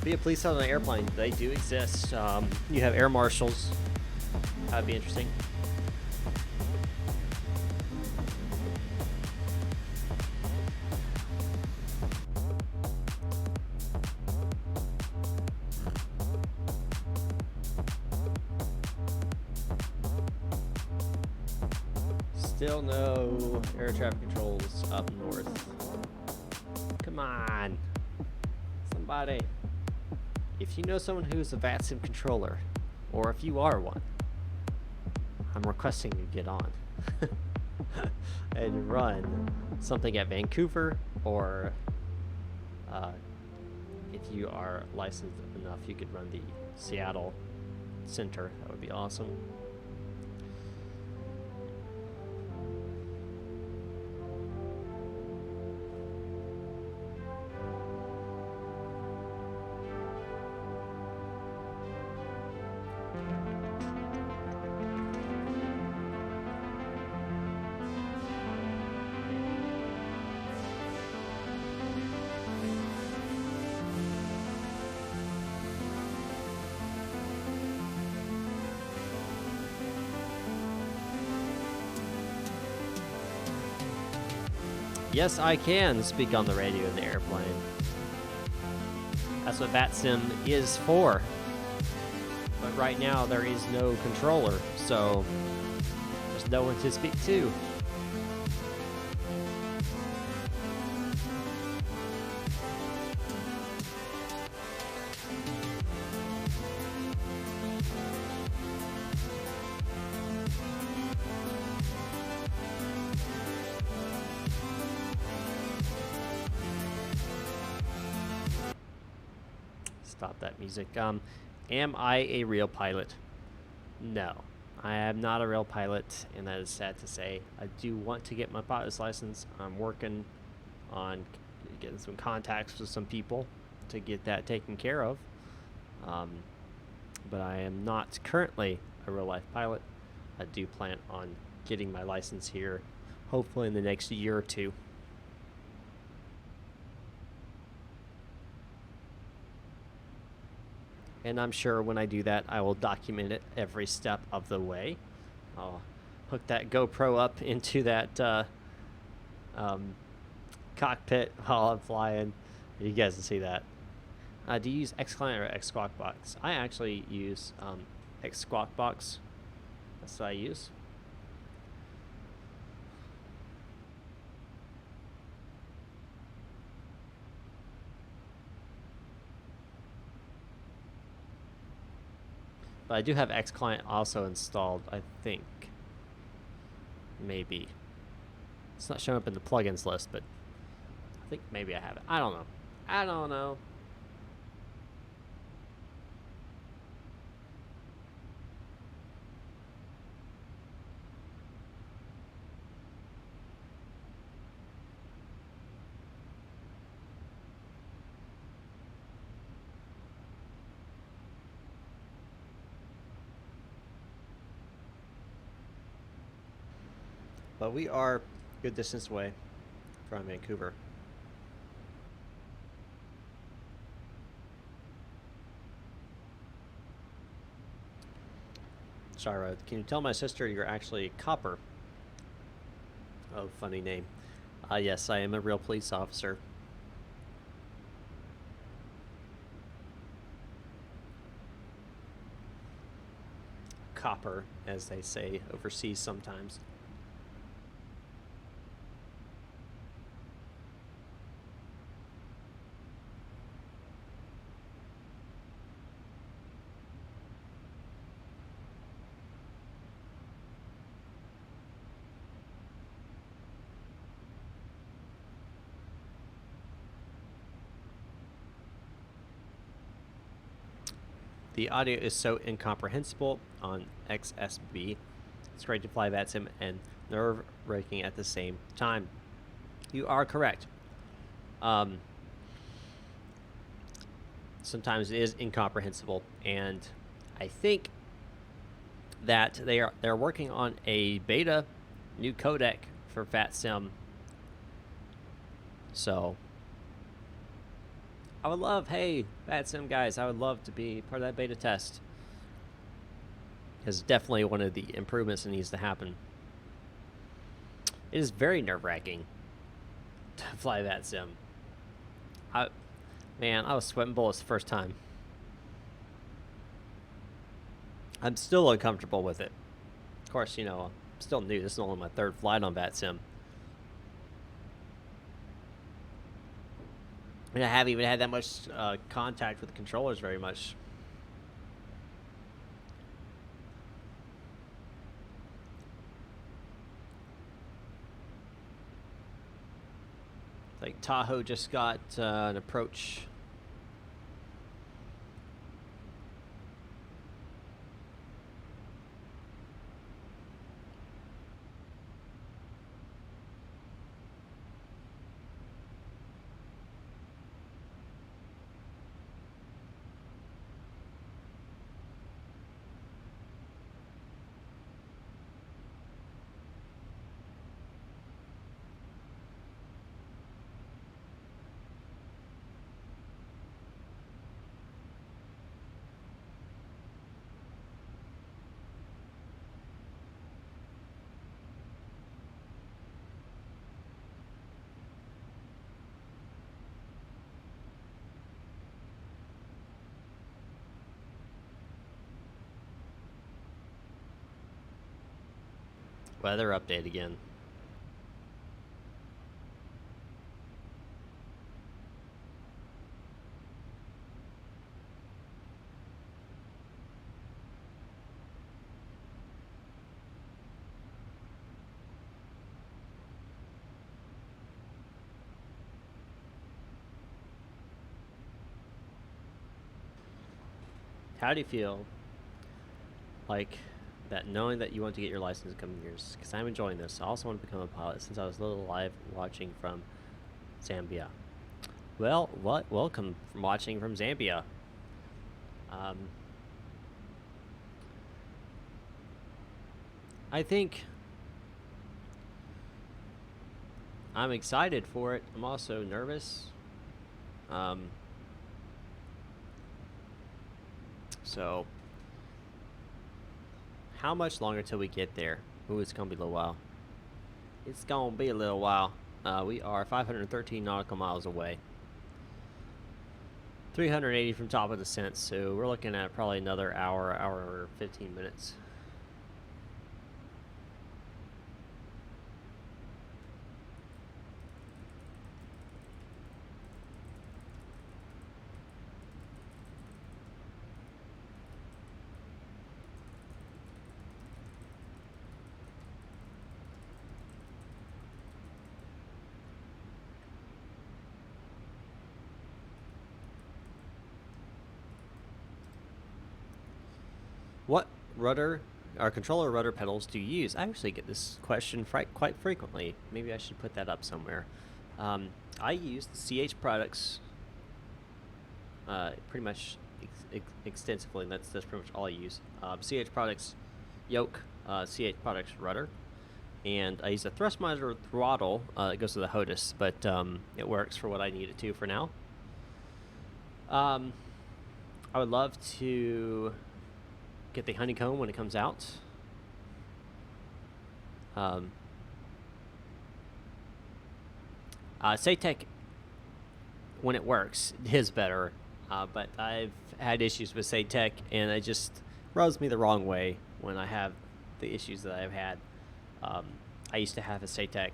Be a police on an airplane. They do exist. You have air marshals. That'd be interesting. Still no air traffic controls up north. Come on. Somebody. If you know someone who's a VATSIM controller, or if you are one, I'm requesting you get on and run something at Vancouver, or if you are licensed enough, you could run the Seattle Center. That would be awesome. Yes, I can speak on the radio in the airplane. That's what VATSIM is for. But right now there is no controller, so there's no one to speak to. stop that music. Am I a real pilot? No, I am not a real pilot, and that is sad to say. I do want to get my pilot's license. I'm working on getting some contacts with some people to get that taken care of. But I am not currently a real life pilot. I do plan on getting my license here, hopefully in the next year or two. And I'm sure when I do that, I will document it every step of the way. I'll hook that GoPro up into that cockpit while I'm flying. You guys can see that. Do you use X-Client or X-Squawk-Box? I actually use X-Squawk-Box. That's what I use. But I do have X-Client also installed, I think. Maybe. It's not showing up in the plugins list, but I think maybe I have it. I don't know. I don't know. But we are a good distance away from Vancouver. Shara, can you tell my sister you're actually a copper? Oh, funny name. Yes, I am a real police officer. Copper, as they say overseas sometimes. The audio is so incomprehensible on XSB. It's great to fly VATSIM and nerve-wracking at the same time. You are correct. Sometimes it is incomprehensible, and I think that they're working on a beta new codec for VATSIM. So I would love, hey, VATSIM guys, I would love to be part of that beta test. It's definitely one of the improvements that needs to happen. It is very nerve-wracking to fly VATSIM. Man, I was sweating bullets the first time. I'm still uncomfortable with it. Of course, you know, I'm still new. This is only my third flight on VATSIM. And I haven't even had that much contact with the controllers very much. Like Tahoe just got an approach. Weather update again. How do you feel like that, knowing that you want to get your license in coming years? Because I'm enjoying this. I also want to become a pilot since I was a little live watching from Zambia. Well, welcome from watching from Zambia. I think I'm excited for it. I'm also nervous. So, how much longer till we get there? Ooh, it's gonna be a little while. It's gonna be a little while. We are 513 nautical miles away. 380 from top of descent, so we're looking at probably another hour or 15 minutes. What rudder or controller rudder pedals do you use? I actually get this question quite frequently. Maybe I should put that up somewhere. I use the CH products pretty much extensively. That's pretty much all I use. CH products yoke, CH products rudder, and I use a thrustmizer throttle. It goes to the HOTUS, but it works for what I need it to for now. I would love to get the honeycomb when it comes out. Saytech, when it works, is better, but I've had issues with Saytech, and it just rubs me the wrong way when I have the issues that I've had. I used to have a Saytech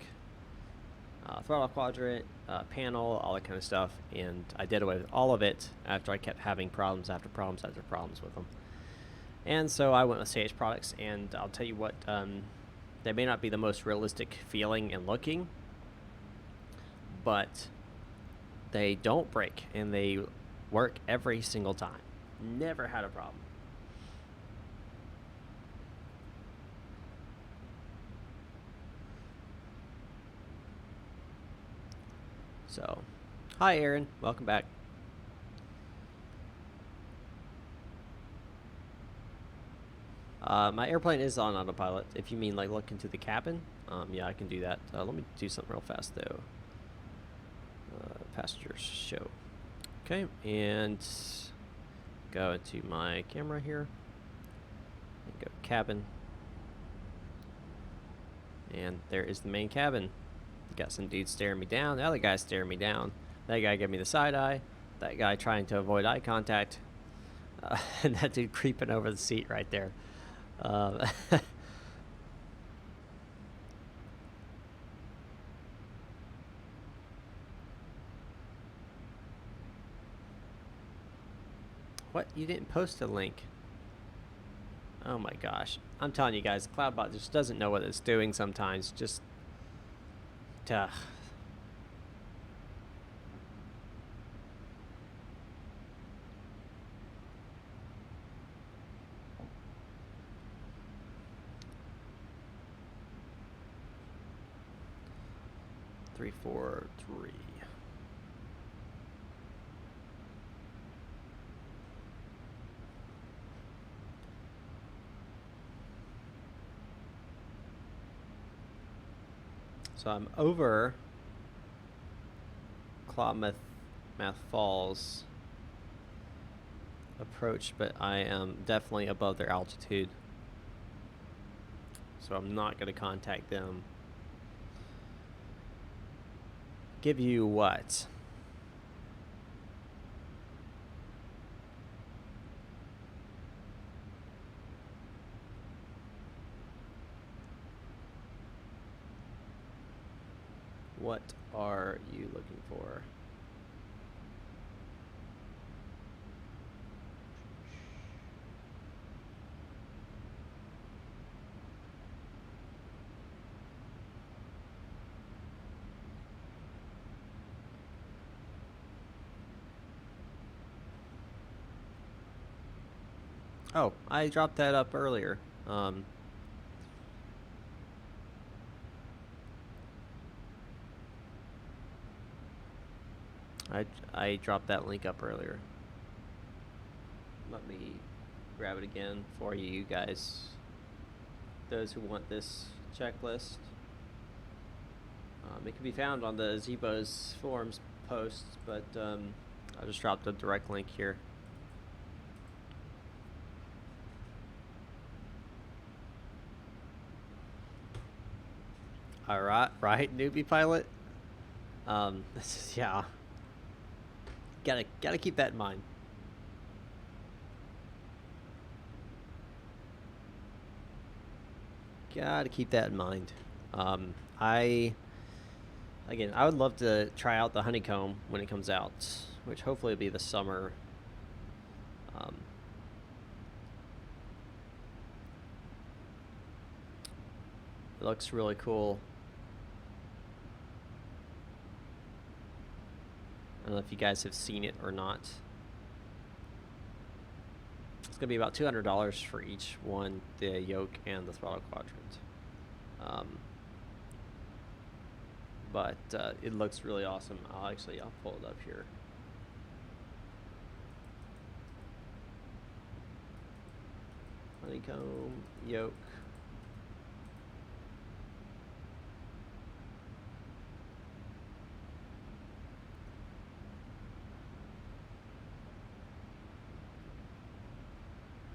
Throttle Quadrant, panel, all that kind of stuff, and I did away with all of it after I kept having problems after problems after problems with them. And so I went with CH products, and I'll tell you what, they may not be the most realistic feeling and looking, but they don't break, and they work every single time. Never had a problem. So, hi Aaron, welcome back. My airplane is on autopilot. If you mean like look into the cabin, yeah, I can do that. Let me do something real fast though. Passengers show. Okay, and go into my camera here. And go cabin. And there is the main cabin. Got some dudes staring me down. The other guy's staring me down. That guy gave me the side eye. That guy trying to avoid eye contact. And that dude creeping over the seat right there. What? You didn't post a link? Oh my gosh. I'm telling you guys, Cloudbot just doesn't know what it's doing sometimes. Just... Ugh. Three, 4, 3. So I'm over Klamath Falls approach, but I am definitely above their altitude. So I'm not going to contact them. Give you what? What are you looking for? Oh, I dropped that up earlier. I dropped that link up earlier. Let me grab it again for you guys. Those who want this checklist. It can be found on the Zebo's forums posts, but I just dropped a direct link here. Alright, right, newbie pilot? This is, yeah. Gotta keep that in mind. Gotta keep that in mind. I would love to try out the honeycomb when it comes out, which hopefully will be this summer. It looks really cool. I don't know if you guys have seen it or not. It's gonna be about $200 for each one, the yoke and the throttle quadrant. But it looks really awesome. I'll pull it up here. Honeycomb, yoke.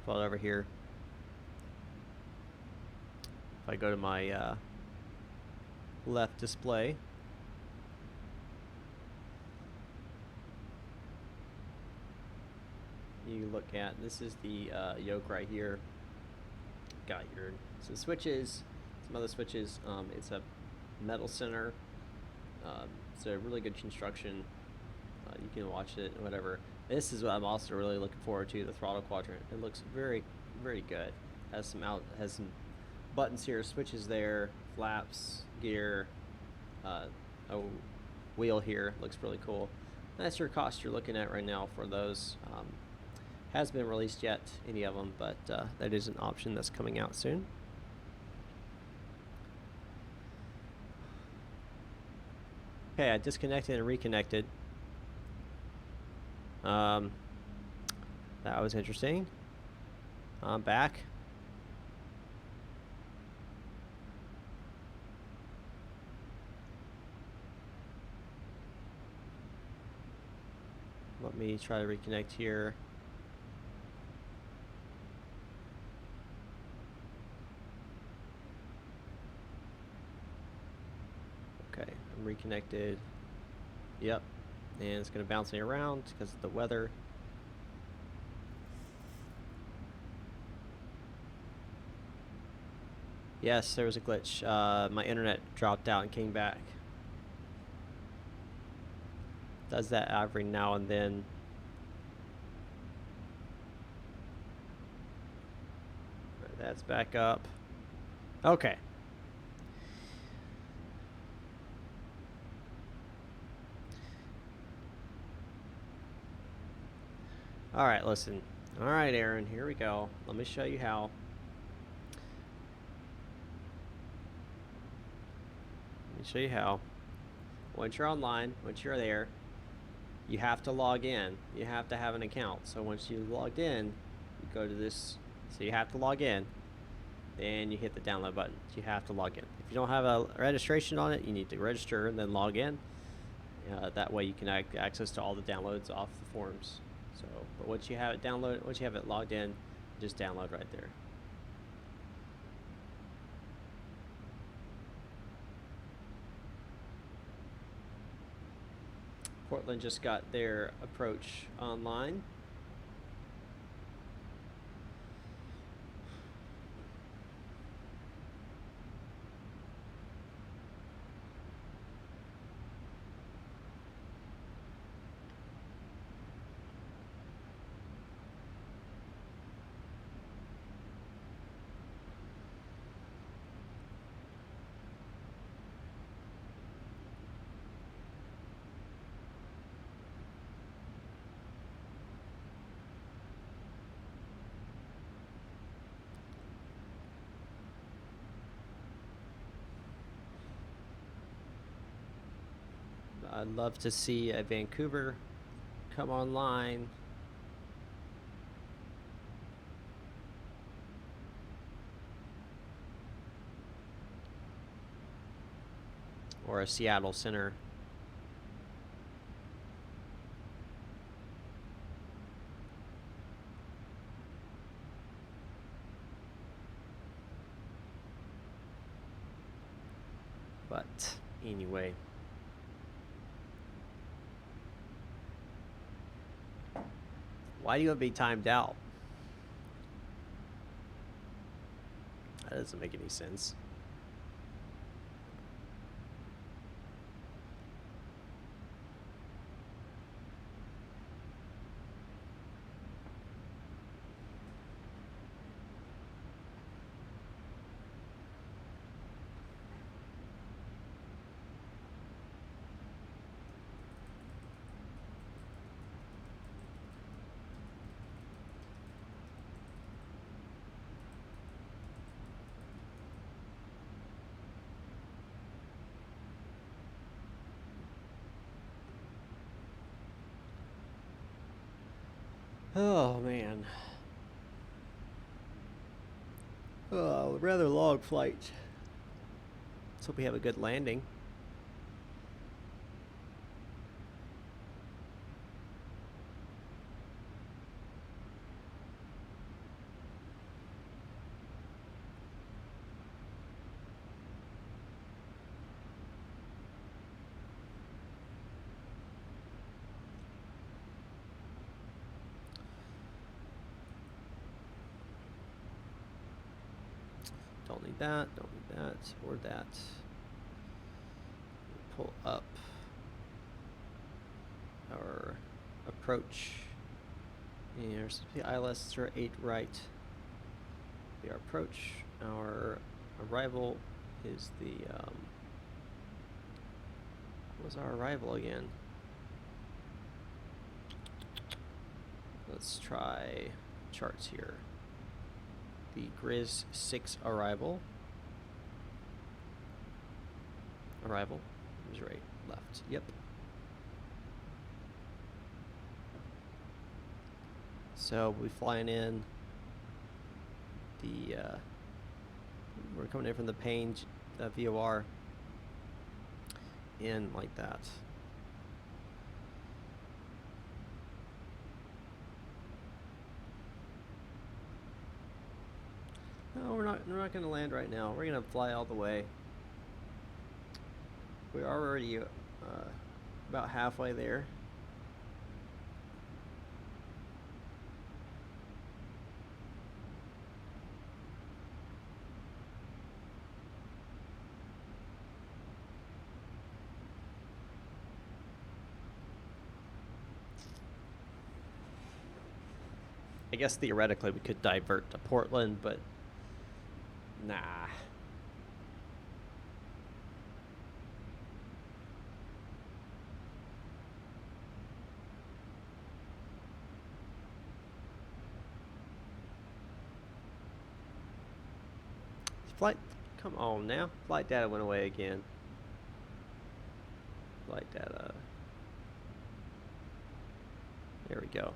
Pull it over here. If I go to my left display, you look at, this is the yoke right here. Got your some switches, some other switches. It's a metal center. It's a really good construction. You can watch it, whatever. This is what I'm also really looking forward to, the throttle quadrant. It looks very, very good. Has some buttons here, switches there, flaps, gear, a wheel here. Looks really cool. That's your cost you're looking at right now for those. Hasn't been released yet, any of them, but that is an option that's coming out soon. Okay, I disconnected and reconnected. That was interesting. I'm back. Let me try to reconnect here. Okay, I'm reconnected. Yep. And it's going to bounce me around because of the weather. Yes, there was a glitch. My internet dropped out and came back. Does that every now and then. That's back up. Okay. Alright, listen. Alright, Aaron, here we go. Let me show you how. Let me show you how. Once you're online, once you're there, you have to log in. You have to have an account. So once you've logged in, you go to this. So you have to log in. Then you hit the download button. You have to log in. If you don't have a registration on it, you need to register and then log in. That way you can have access to all the downloads off the forums. So, but once you have it downloaded, once you have it logged in, just download right there. Portland just got their approach online. I'd love to see a Vancouver come online. Or a Seattle Center. But anyway. Why do you have to be timed out? That doesn't make any sense. Oh man. Oh, rather long flight. Let's hope we have a good landing. Don't need that, don't need that, or that. Pull up our approach. And there's the ILS 08 right. Be our approach. Our arrival is the what was our arrival again? Let's try charts here. The Grizz 6 arrival. Arrival. It was right, left. Yep. So we're flying in. The we're coming in from the Payne VOR. In like that. No, we're not going to land right now. We're going to fly all the way. We're already about halfway there. I guess theoretically we could divert to Portland, but nah. Flight, come on now. Flight data went away again. Flight data. There we go.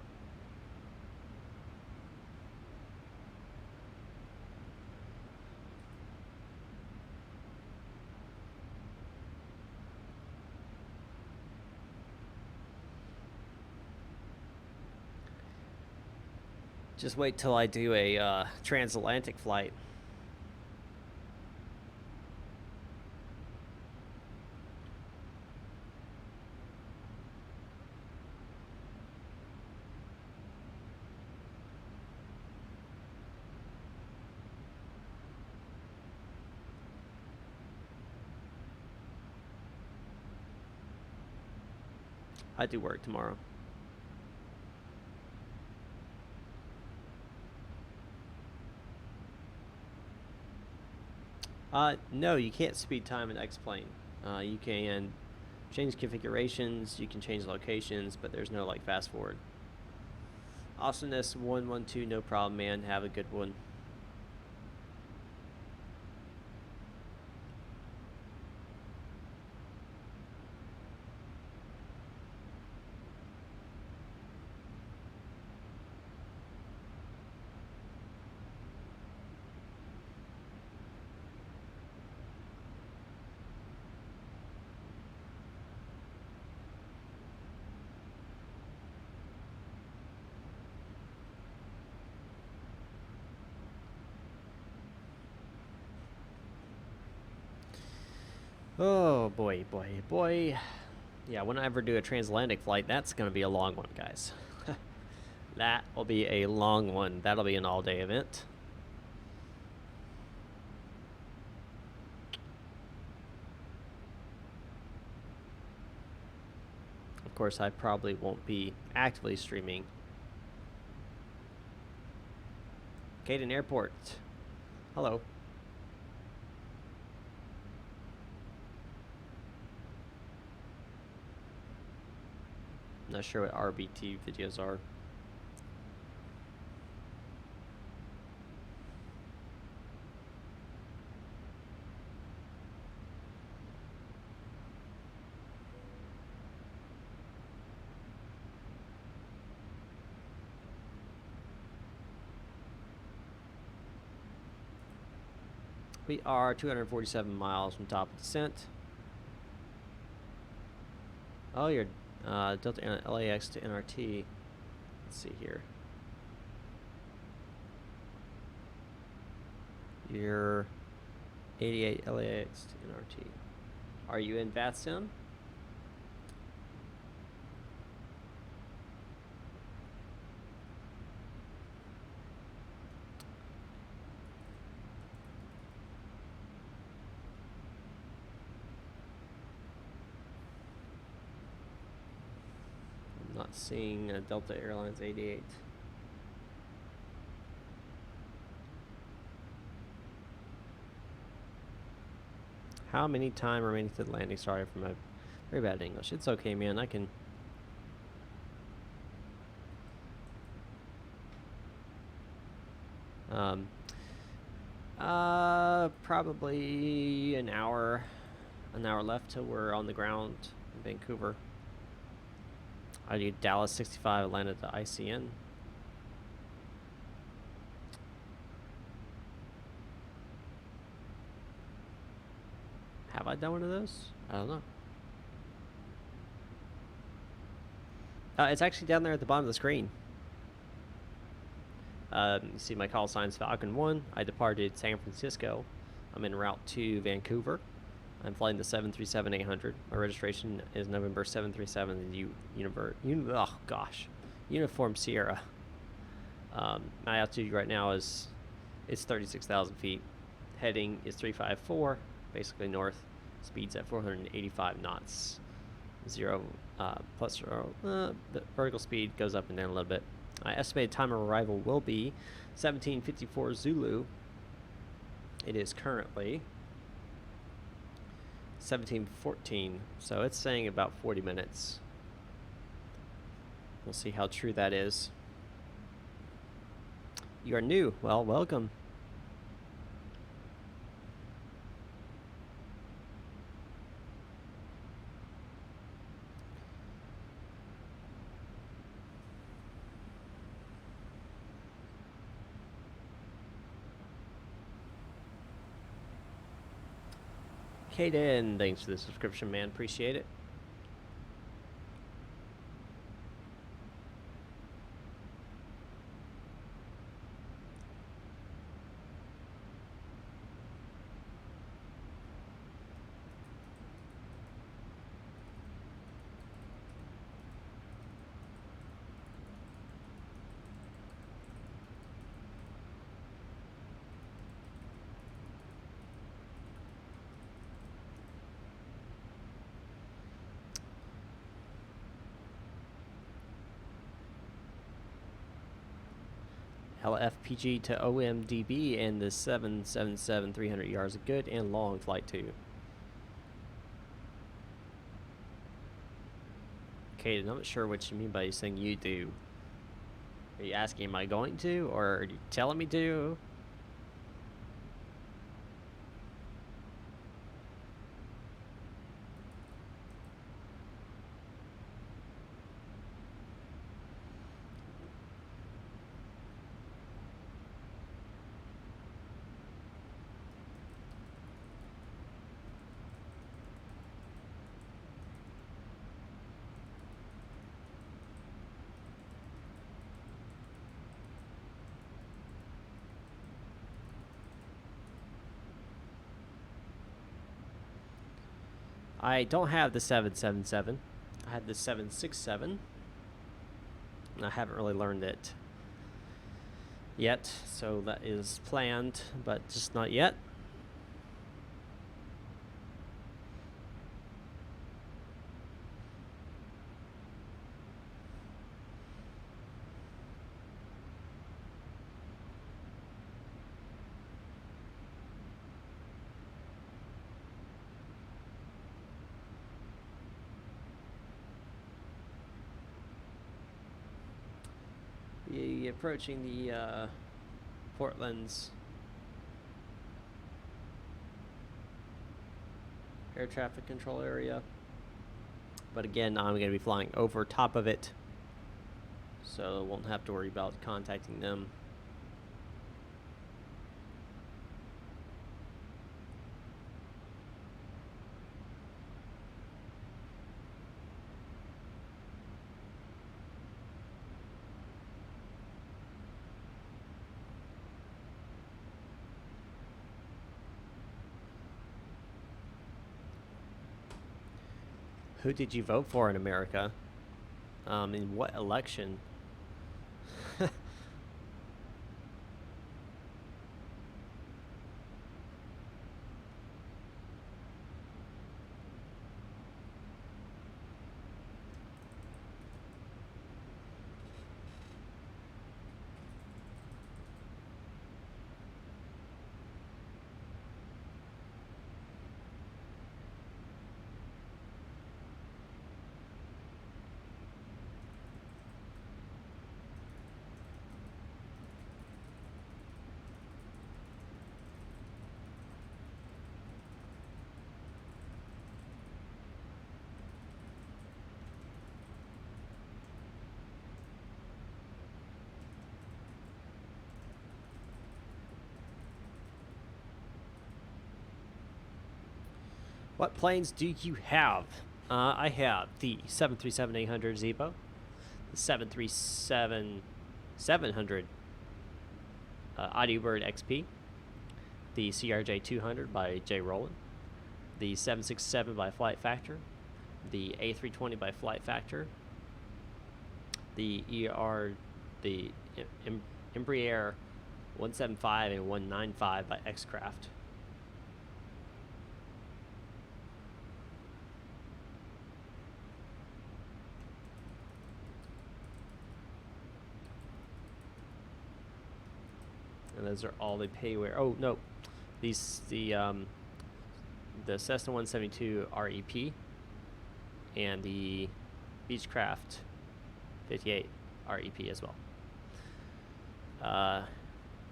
Just wait till I do a transatlantic flight. I do work tomorrow. No, you can't speed time in X-Plane. You can change configurations, you can change locations, but there's no like fast forward. Awesomeness 112, no problem, man. Have a good one. Oh boy, boy, boy. Yeah, when I ever do a transatlantic flight, that's going to be a long one, guys. That will be a long one. That'll be an all-day event. Of course, I probably won't be actively streaming. Caden Airport. Hello. Not sure what RBT videos are. We are 247 miles from top of descent. Oh, you're Delta LAX to NRT. Let's see here. You're 88 LAX to NRT. Are you in VATSIM? Not seeing Delta Airlines 88. How many time remaining to the landing? Sorry for my very bad English. It's okay, man. I can. Probably an hour left till we're on the ground in Vancouver. I do Dallas 65, Atlanta to ICN. Have I done one of those? I don't know. It's actually down there at the bottom of the screen. You see my call signs Falcon 1. I departed San Francisco. I'm en route to Vancouver. I'm flying the 737-800. My registration is November 737 Uniform Sierra. My altitude right now is 36,000 feet. Heading is 354, basically north. Speed's at 485 knots. Plus zero. The vertical speed goes up and down a little bit. My estimated time of arrival will be 1754 Zulu. It is currently 1714, so it's saying about 40 minutes. We'll see how true that is. You are new. Well, welcome. Kaden, thanks for the subscription, man. Appreciate it. LFPG to OMDB and the 777 300 yards. A good and long flight too. Okay, I'm not sure what you mean by saying you do. Are you asking am I going to, or are you telling me to? I don't have the 777. I had the 767. And I haven't really learned it yet, so that is planned, but just not yet. Approaching the Portland's air traffic control area, but again, I'm going to be flying over top of it, so won't have to worry about contacting them. Who did you vote for in America? In what election? What planes do you have? I have the 737-800 Zebo, the 737-700 Audiobird XP, the CRJ-200 by J. Rowland, the 767 by Flight Factor, the A320 by Flight Factor, the Embraer 175 and 195 by X-Craft. And those are all the payware. Oh no, the Cessna 172 REP and the Beechcraft 58 REP as well.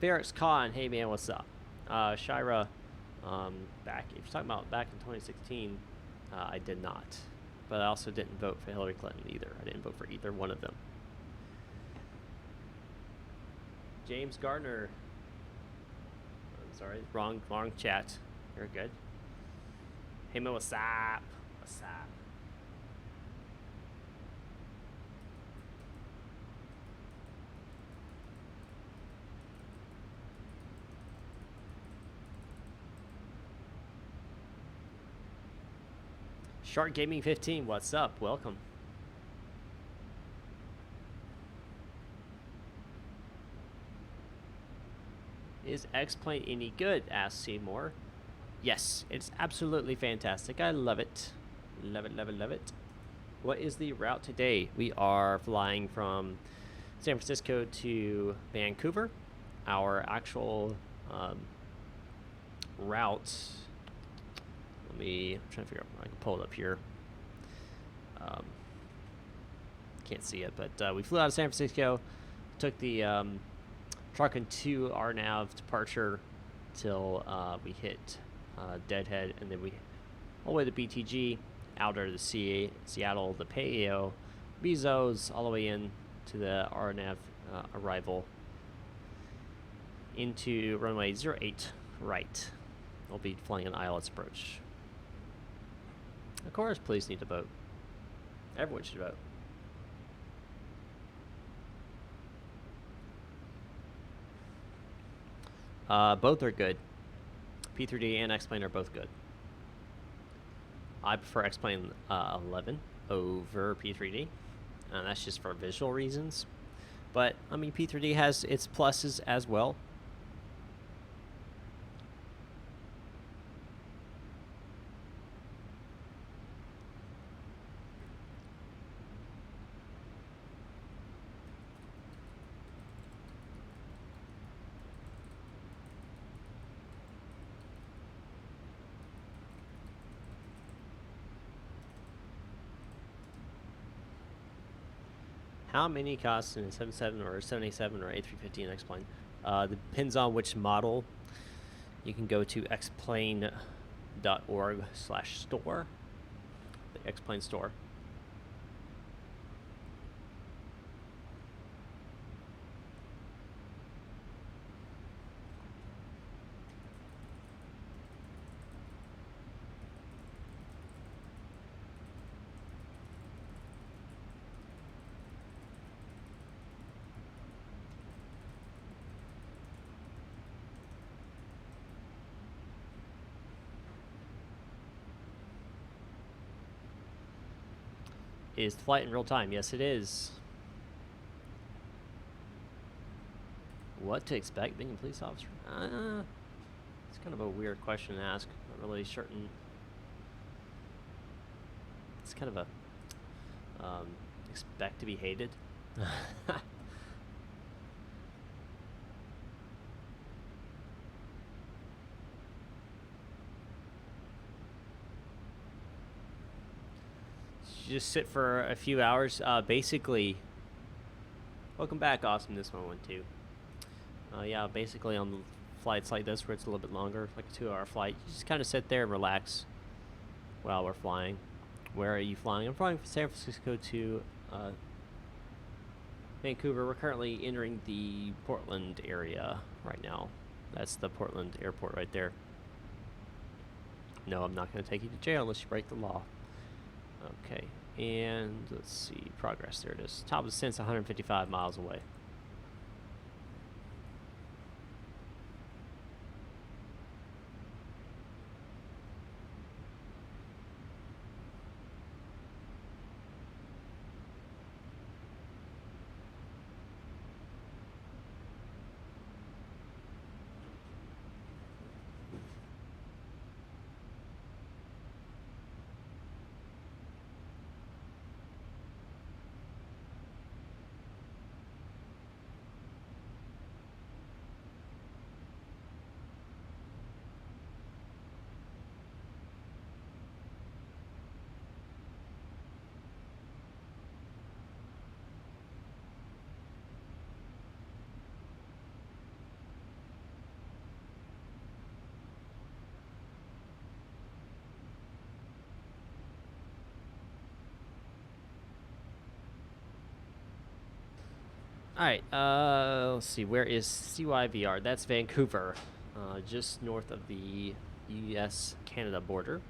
Barracks Khan, hey man, what's up? Shira, back. If you're talking about back in 2016, I did not, but I also didn't vote for Hillary Clinton either. I didn't vote for either one of them. James Gardner. Sorry, wrong chat. You're good. Hey man, what's up? What's up? Shark Gaming 15, what's up? Welcome. Is X-Plane any good? Asked Seymour. Yes, it's absolutely fantastic. I love it. Love it, love it, love it. What is the route today? We are flying from San Francisco to Vancouver. Our actual route. I'm trying to figure out. I can pull it up here. Can't see it, but we flew out of San Francisco. Took the Truckin 2 RNAV departure till we hit Deadhead, and then we all the way to BTG, outer to the Seattle, the PAO, Bezos, all the way in to the RNAV arrival into runway 08 right. We'll be flying an ILS approach. Of course, police need to vote. Everyone should vote. Both are good. P3D and X-Plane are both good. I prefer X-Plane 11 over P3D, and that's just for visual reasons. But, I mean, P3D has its pluses as well. How many costs in a 77 or 77 or A350 and X-Plane? Depends on which model. You can go to xplane.org/store, the X-Plane store. Is the flight in real time? Yes, it is. What to expect being a police officer? It's kind of a weird question to ask. Not really certain. It's kind of a expect to be hated. Just sit for a few hours. Basically, welcome back, Awesome. This one went too. Yeah, basically on flights like this where it's a little bit longer, like a 2-hour flight, you just kind of sit there and relax while we're flying. Where are you flying? I'm flying from San Francisco to Vancouver. We're currently entering the Portland area right now. That's the Portland airport right there. No, I'm not going to take you to jail unless you break the law. Okay, and let's see, progress, there it is. Top of the sense, 155 miles away. Alright, let's see, where is CYVR? That's Vancouver, just north of the US-Canada border.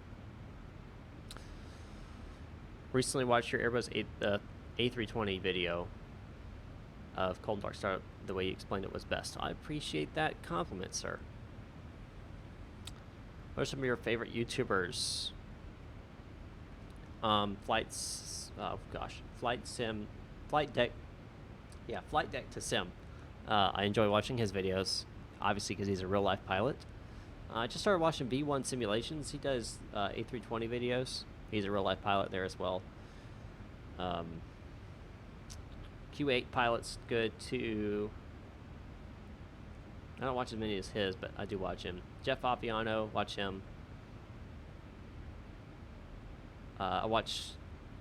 Recently watched your Airbus A320 video of Cold Dark Star. The way you explained it was best. I appreciate that compliment, sir. What are some of your favorite YouTubers? Flight Deck to Sim. I enjoy watching his videos, obviously because he's a real life pilot. I just started watching V1 Simulations. He does A320 videos. He's a real life pilot there as well. Q8 Pilot's good too. I don't watch as many as his, but I do watch him. Jeff Appiano, watch him. I watch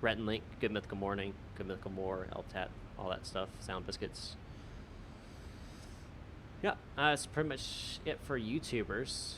Rhett and Link, Good Mythical Morning, Good Mythical More, LTAT, all that stuff, Sound Biscuits. Yeah, that's pretty much it for YouTubers.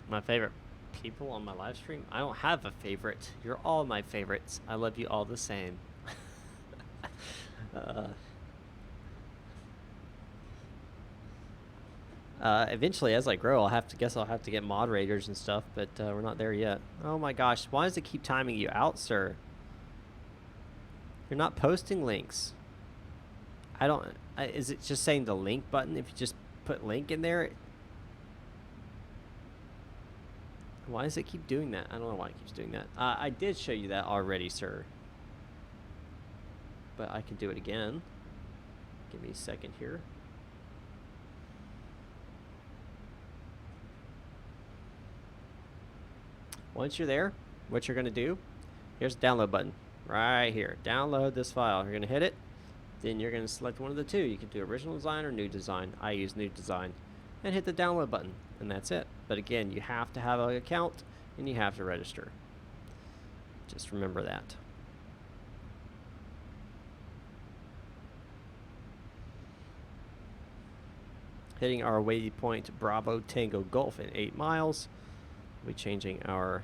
My favorite people on my live stream? I don't have a favorite. You're all my favorites. I love you all the same. Eventually, as I grow, I'll have to get moderators and stuff, but we're not there yet. Oh my gosh, why does it keep timing you out, sir? You're not posting links. I don't. Is it just saying the link button? If you just put link in there. Why does it keep doing that? I don't know why it keeps doing that. I did show you that already, sir. But I can do it again. Give me a second here. Once you're there, what you're going to do, here's the download button. Right here. Download this file. You're going to hit it. Then you're going to select one of the two. You can do original design or new design. I use new design. And hit the download button. And that's it. But again, you have to have an account and you have to register. Just remember that. Hitting our waypoint Bravo Tango Golf in 8 miles. We'll be changing our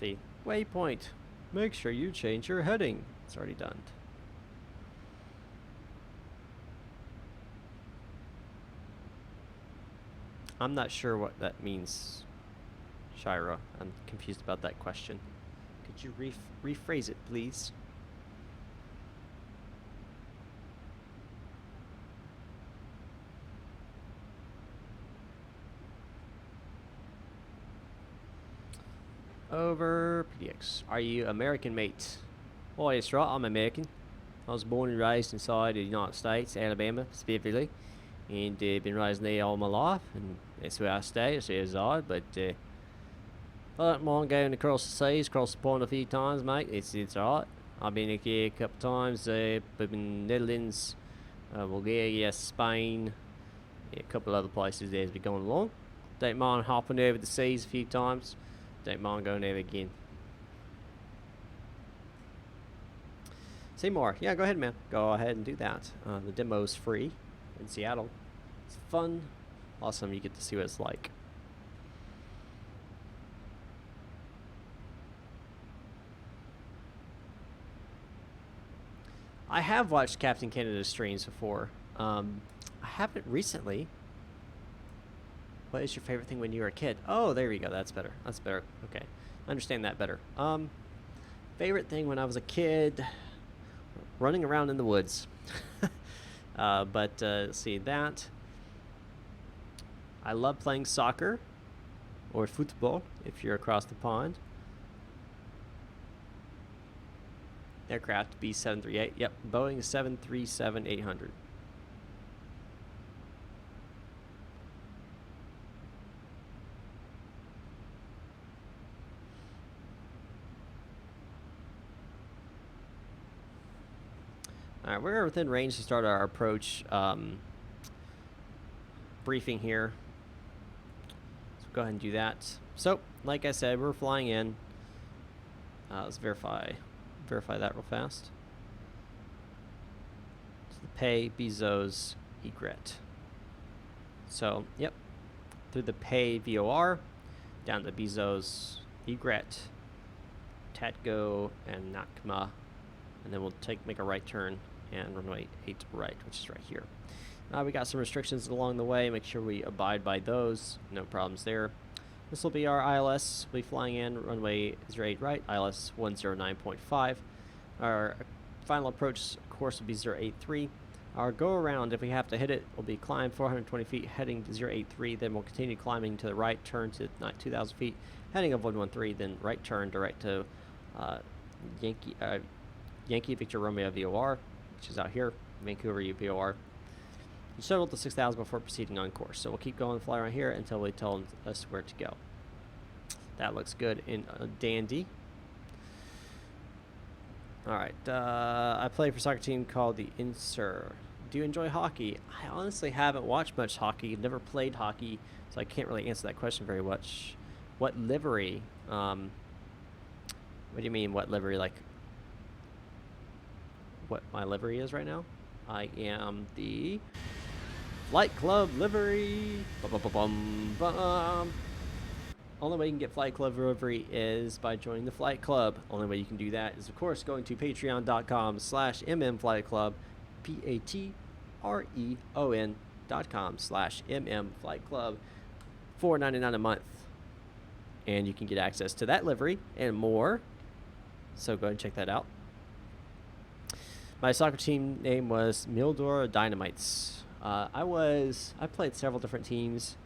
see waypoint. Make sure you change your heading. It's already done. I'm not sure what that means, Shira. I'm confused about that question. Could you rephrase it, please? Over PDX. Are you American, mate? Oh, that's right, I'm American. I was born and raised inside the United States, Alabama specifically, and been raised there all my life, and that's where I stay, that's where I reside, but I don't mind going across the seas, across the pond a few times, mate. It's alright. I've been here a couple times, but in Netherlands, Bulgaria, Spain, a couple other places there as we're going along. Don't mind hopping over the seas a few times. Don't mind going there again. Seymour, yeah, go ahead, man. Go ahead and do that. The demo's free in Seattle. It's fun. Awesome, you get to see what it's like. I have watched Captain Canada streams before. I haven't recently. What is your favorite thing when you were a kid? Oh, there we go. That's better. That's better. Okay. I understand that better. Favorite thing when I was a kid, running around in the woods. Let's see that. I love playing soccer or football if you're across the pond. Aircraft B738. Yep, Boeing 737-800. Alright, we're within range to start our approach briefing here. So go ahead and do that. So, like I said, we're flying in. Let's verify that real fast. So the pay, Bezos, egret. So, yep. Through the pay VOR, down to Bezos, egret, Tatgo, and Nakma. And then we'll make a right turn and runway 8 right, which is right here. We got some restrictions along the way. Make sure we abide by those. No problems there. This will be our ILS. We'll be flying in runway 08 right, ILS 109.5. Our final approach course will be 083. Our go around, if we have to hit it, will be climb 420 feet, heading to 083. Then we'll continue climbing to the right, turn to 2,000 feet, heading of 113. Then right turn direct to Yankee Victor Romeo VOR, which is out here, Vancouver VOR. You shuttle to 6,000 before proceeding on course. So we'll keep going, fly around here until they tell us where to go. That looks good in dandy. All right, I play for a soccer team called the do you enjoy hockey? I honestly haven't watched much hockey. Never played hockey, so I can't really answer that question very much. What livery? What do you mean, what livery? Like, what my livery is right now? I am the Flight Club livery. Bum. Only way you can get Flight Club livery is by joining the Flight Club. Only way you can do that is, of course, going to patreon.com/mmflightclub, patreon.com/mmflightclub, $4.99 a month. And you can get access to that livery and more. So go ahead and check that out. My soccer team name was Mildor Dynamites. I played several different teams.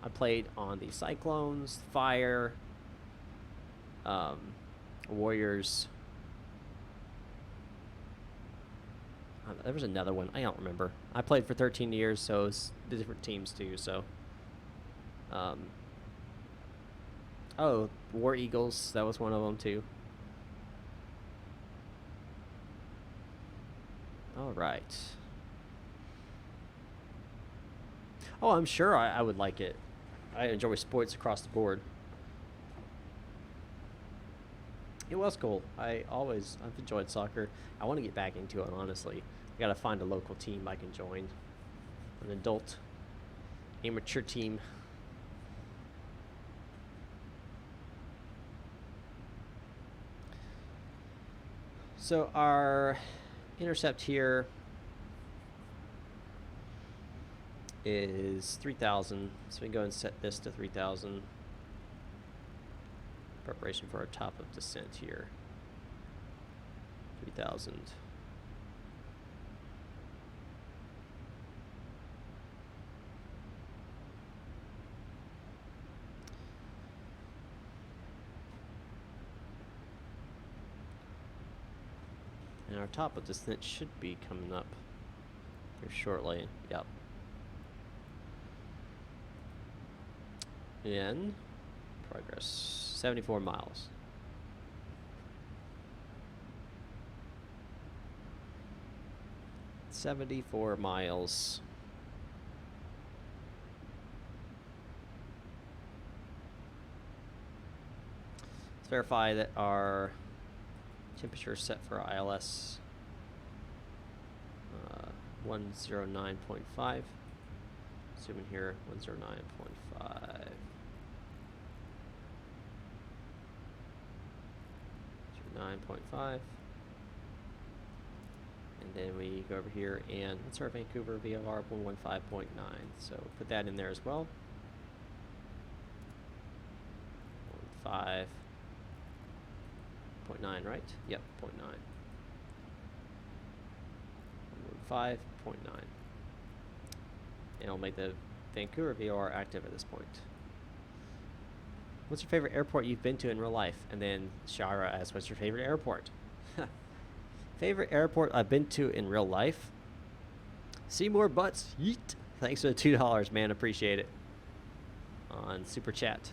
I played on the Cyclones, Fire, Warriors. There was another one. I don't remember. I played for 13 years, so it's the different teams too. So, oh, War Eagles. That was one of them too. All right. Oh, I'm sure I would like it. I enjoy sports across the board. It was cool. I've enjoyed soccer. I want to get back into it, honestly. I got to find a local team I can join. An adult amateur team. So our intercept here is 3,000, so we can go and set this to 3,000. Preparation for our top of descent here. 3,000. And our top of descent should be coming up here shortly. Yep. In progress, 74 miles. $74 miles. Let's verify that our temperature is set for ILS 109.5. Zoom in here, 109.5. 9.5, and then we go over here and it's our Vancouver VOR 115.9, so put that in there as well. 15.9, right? Yep, 0.9. 5.9, and I'll make the Vancouver VOR active at this point. What's your favorite airport you've been to in real life? And then Shara asks, what's your favorite airport? Favorite airport I've been to in real life? Seymour Butts. Yeet. Thanks for the $2, man. Appreciate it. On Super Chat.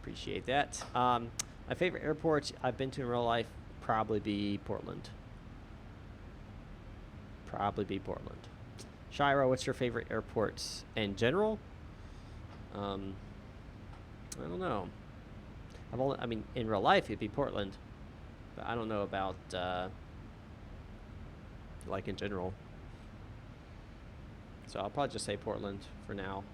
Appreciate that. My favorite airport I've been to in real life probably be Portland. Shira, what's your favorite airport in general? I don't know. In real life it'd be Portland, but I don't know about like in general. So I'll probably just say Portland for now.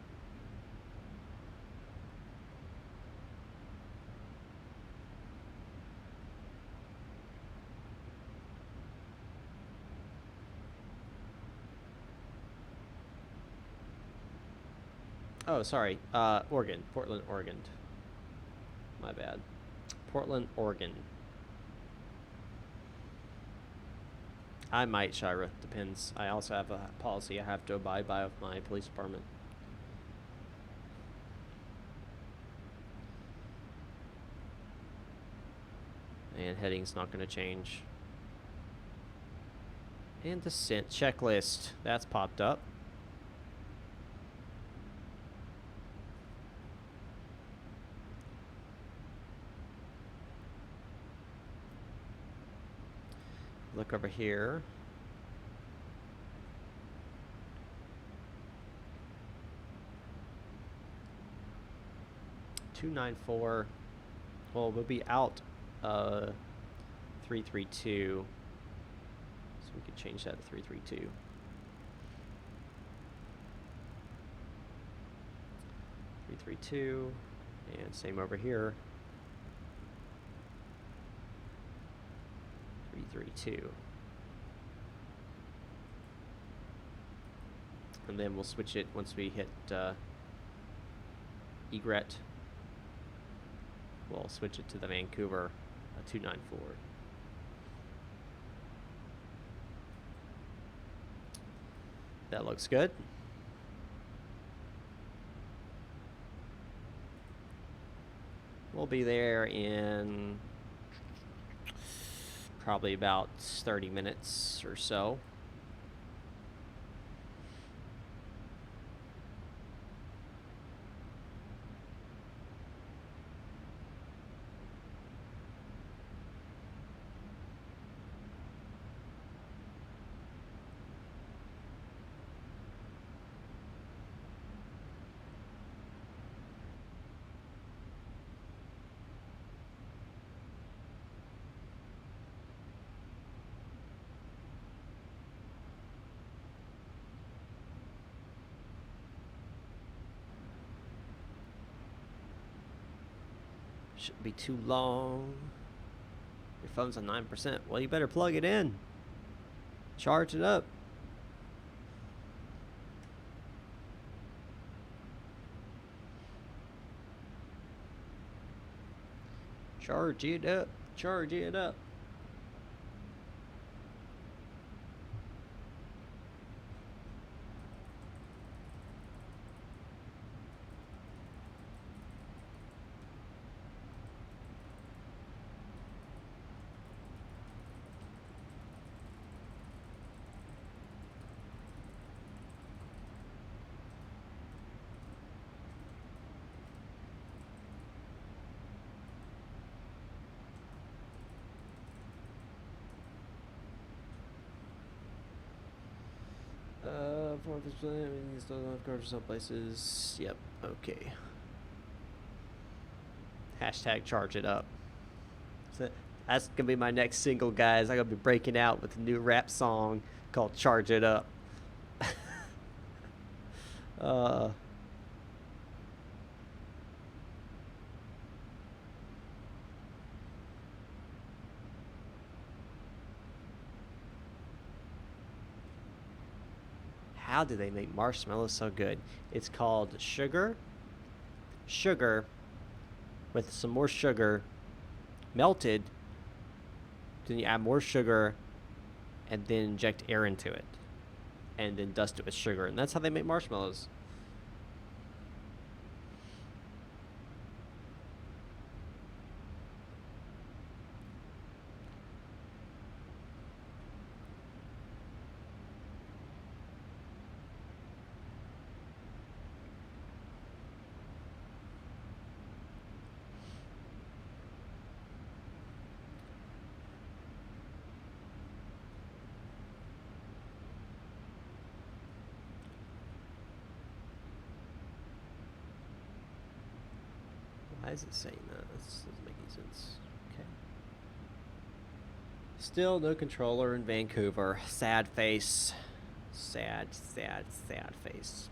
Oh, sorry. Oregon. Portland, Oregon. My bad. Portland, Oregon. I might, Shira. Depends. I also have a policy I have to abide by with my police department. And heading's not going to change. And descent checklist. That's popped up. Look over here. 294. Well, we'll be out 332. So we could change that to 332. And same over here. 332. And then we'll switch it once we hit egret. We'll switch it to the Vancouver 294. That looks good. We'll be there in probably about 30 minutes or so. Shouldn't be too long. Your phone's on 9%. Well, you better plug it in. Charge it up. Charge it up. Charge it up. For some places. Yep. Okay. Hashtag charge it up. So that's gonna be my next single, guys. I'm gonna be breaking out with a new rap song called "Charge It Up." How do they make marshmallows so good? It's called sugar with some more sugar melted, then you add more sugar and then inject air into it and then dust it with sugar, and that's how they make marshmallows. Why is it saying that? This doesn't make any sense. Okay. Still no controller in Vancouver. Sad face. Sad, sad, sad face.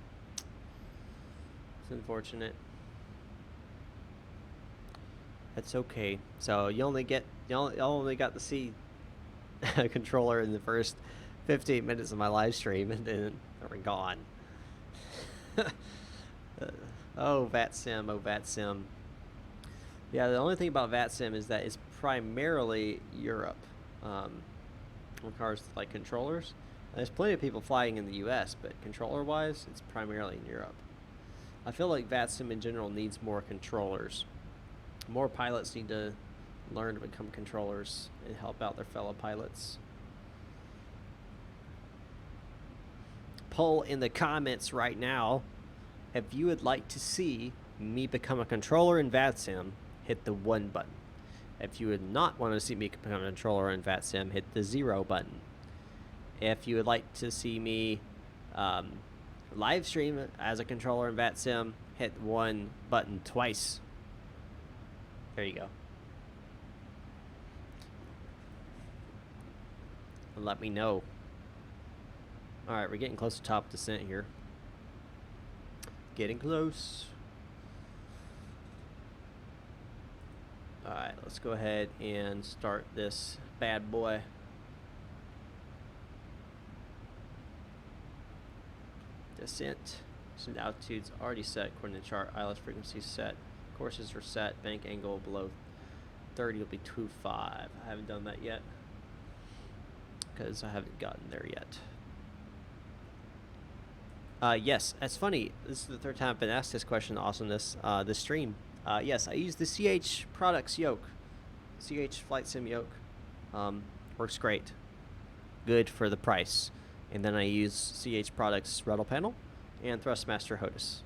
It's unfortunate. That's okay. So you only got to see a controller in the first 15 minutes of my live stream, and then we're gone. Oh, VATSIM. Oh, VATSIM. Yeah, the only thing about VATSIM is that it's primarily Europe. When it comes to like controllers, there's plenty of people flying in the U.S., but controller-wise, it's primarily in Europe. I feel like VATSIM in general needs more controllers. More pilots need to learn to become controllers and help out their fellow pilots. Poll in the comments right now if you would like to see me become a controller in VATSIM. Hit the 1 button. If you would not want to see me become a controller in VATSIM, hit the 0 button. If you would like to see me live stream as a controller in VATSIM, hit 1 button twice. There you go. Let me know. Alright, we're getting close to top descent here. Getting close. Alright, let's go ahead and start this bad boy. Descent. Descent altitude's already set according to the chart. ILS frequency set. Courses are set. Bank angle below 30 will be 2.5. I haven't done that yet because I haven't gotten there yet. Yes, that's funny. This is the third time I've been asked this question. Awesomeness. This stream. Yes, I use the CH Products yoke. CH Flight Sim yoke. Works great. Good for the price. And then I use CH Products throttle panel and Thrustmaster HOTUS.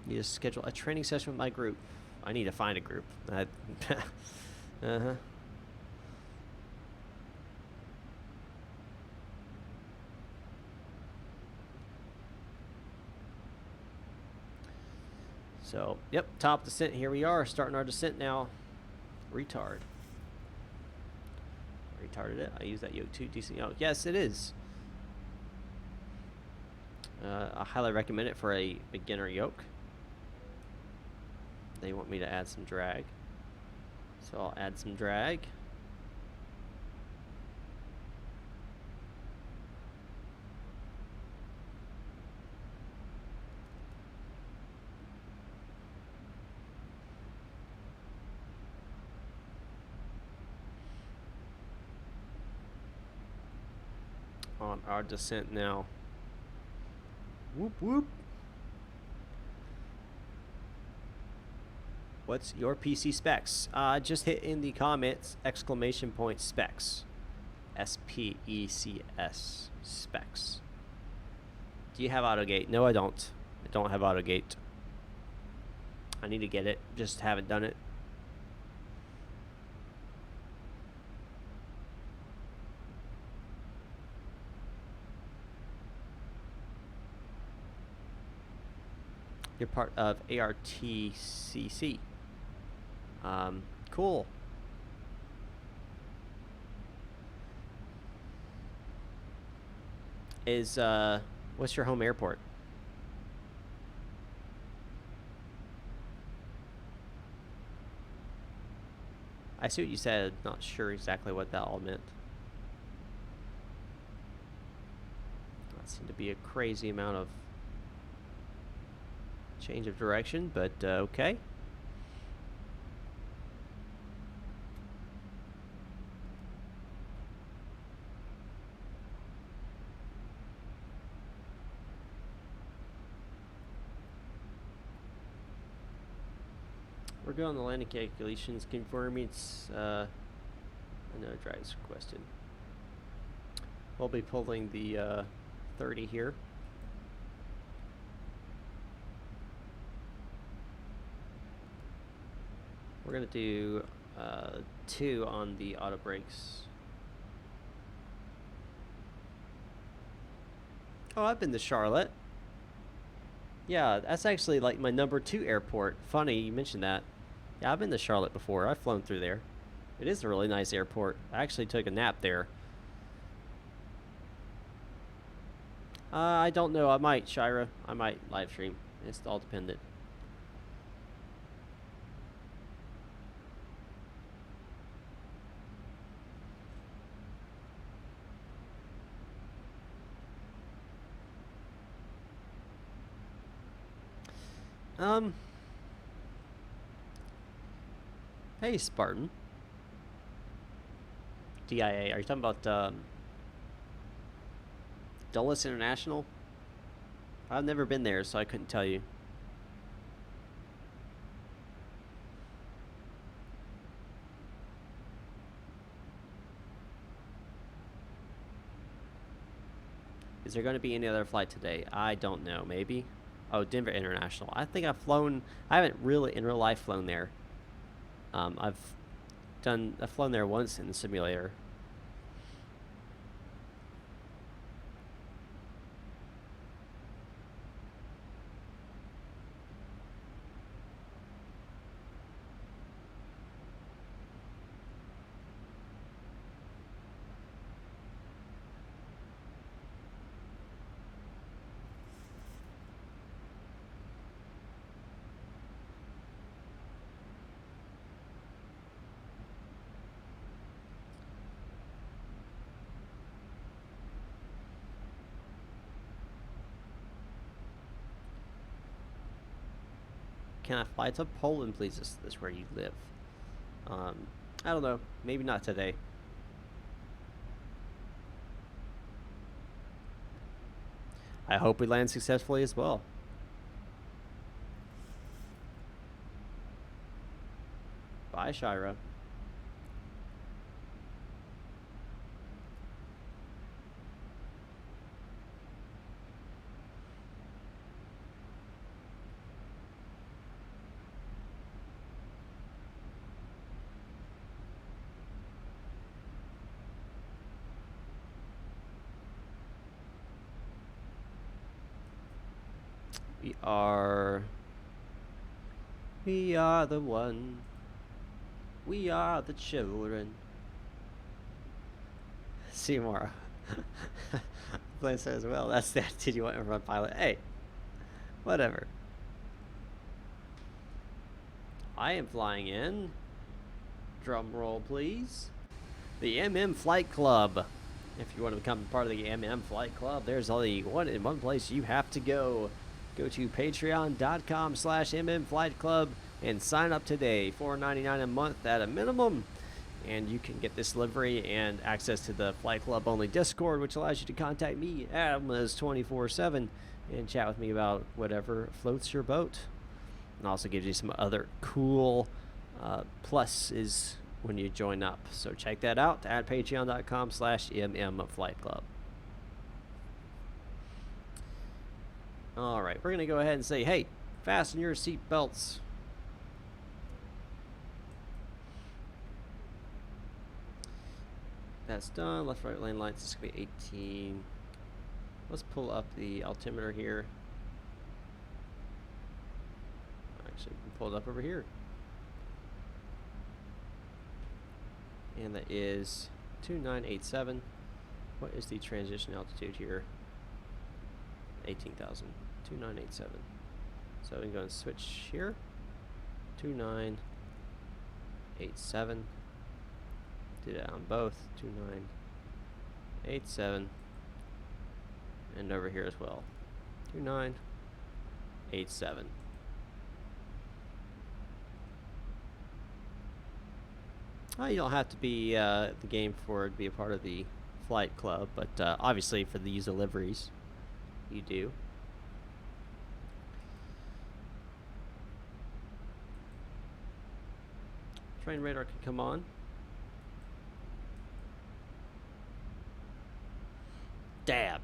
You just schedule a training session with my group. I need to find a group. Uh-huh. So, yep, top descent. Here we are, starting our descent now. Retarded it. I use that yoke too. Decent yoke. Yes, it is. I highly recommend it for a beginner yoke. They want me to add some drag, so I'll add some drag. On our descent now. Whoop whoop. What's your PC specs? Just hit in the comments !specs. SPECS. Specs. Do you have AutoGate? No, I don't. I don't have AutoGate. I need to get it. Just haven't done it. You're part of ARTCC. Cool. What's your home airport? I see what you said. Not sure exactly what that all meant. That seemed to be a crazy amount of change of direction, but okay. We're good on the landing calculations. Confirming it's I know drag is requested. We'll be pulling the 30 here. We're gonna do 2 on the auto brakes. Oh, I've been to Charlotte. Yeah, that's actually like my number 2 airport. Funny you mentioned that. Yeah, I've been to Charlotte before. I've flown through there. It is a really nice airport. I actually took a nap there. I don't know. I might, Shira. I might live stream. It's all dependent. Hey, Spartan. DIA. Are you talking about Dulles International? I've never been there, so I couldn't tell you. Is there going to be any other flight today? I don't know. Maybe. Oh, Denver International. I think I've flown. I haven't really in real life flown there. I've flown there once in the simulator. Can I fly to Poland, please? This is where you live. I don't know. Maybe not today. I hope we land successfully as well. Bye, Shira. We are the one. We are the children. Seymour. Blaine says, well, that's the attitude you want to run pilot. Hey, whatever. I am flying in. Drum roll, please. The MM Flight Club. If you want to become part of the MM Flight Club, there's only one place you have to go. Go to patreon.com/mmflightclub and sign up today. $4.99 a month at a minimum. And you can get this livery and access to the Flight Club only Discord, which allows you to contact me, Adams 24/7, and chat with me about whatever floats your boat. And also gives you some other cool pluses when you join up. So check that out at patreon.com/mmflightclub. All right, we're going to go ahead and say, hey, fasten your seat belts. That's done. Left, right lane lights. This is going to be 18. Let's pull up the altimeter here. Actually, we can pull it up over here. And that is 2987. What is the transition altitude here? 18,000. 2987. So we can go and switch here. 2987. Do that on both. 2987. And over here as well. 2987. You don't have to be the game for to be a part of the flight club, but obviously for these deliveries, you do. Train radar can come on. Dab.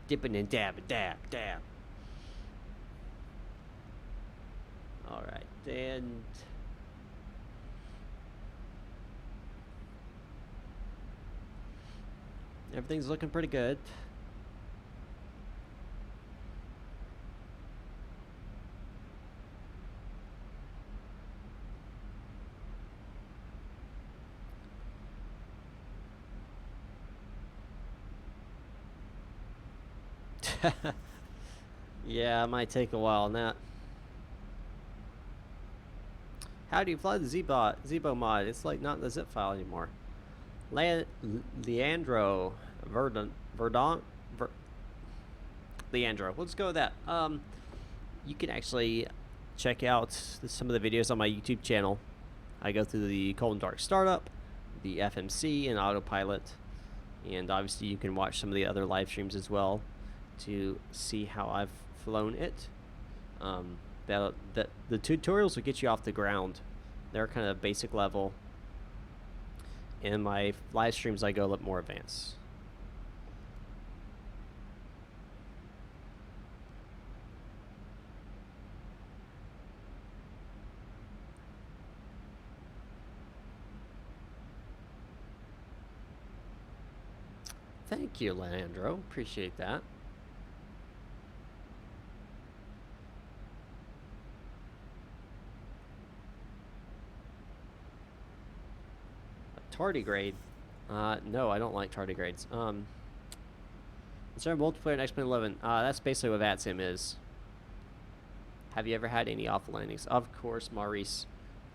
Dipping and dabbing, dab, dab. Alright, and everything's looking pretty good. Yeah, it might take a while on that. How do you fly the Zebo mod? It's like not in the zip file anymore. Leandro Leandro. Let's go with that. You can actually check out some of the videos on my YouTube channel. I go through the Cold and Dark startup, the FMC, and autopilot, and obviously you can watch some of the other live streams as well to see how I've flown it. The tutorials will get you off the ground. They're kind of basic level. In my live streams, I go a little more advanced. Thank you, Leandro. Appreciate that. Tardigrade? No, I don't like tardigrades. Is there a multiplayer in X-Men 11? That's basically what VATSIM is. Have you ever had any awful landings? Of course, Maurice.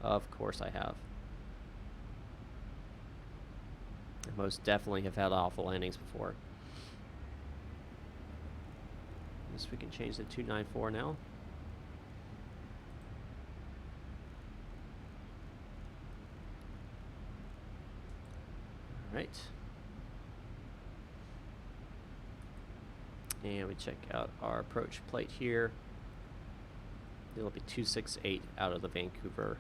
Of course I have. I most definitely have had awful landings before. Guess we can change the 294 now. right. And we check out our approach plate here. It'll be 268 out of the Vancouver.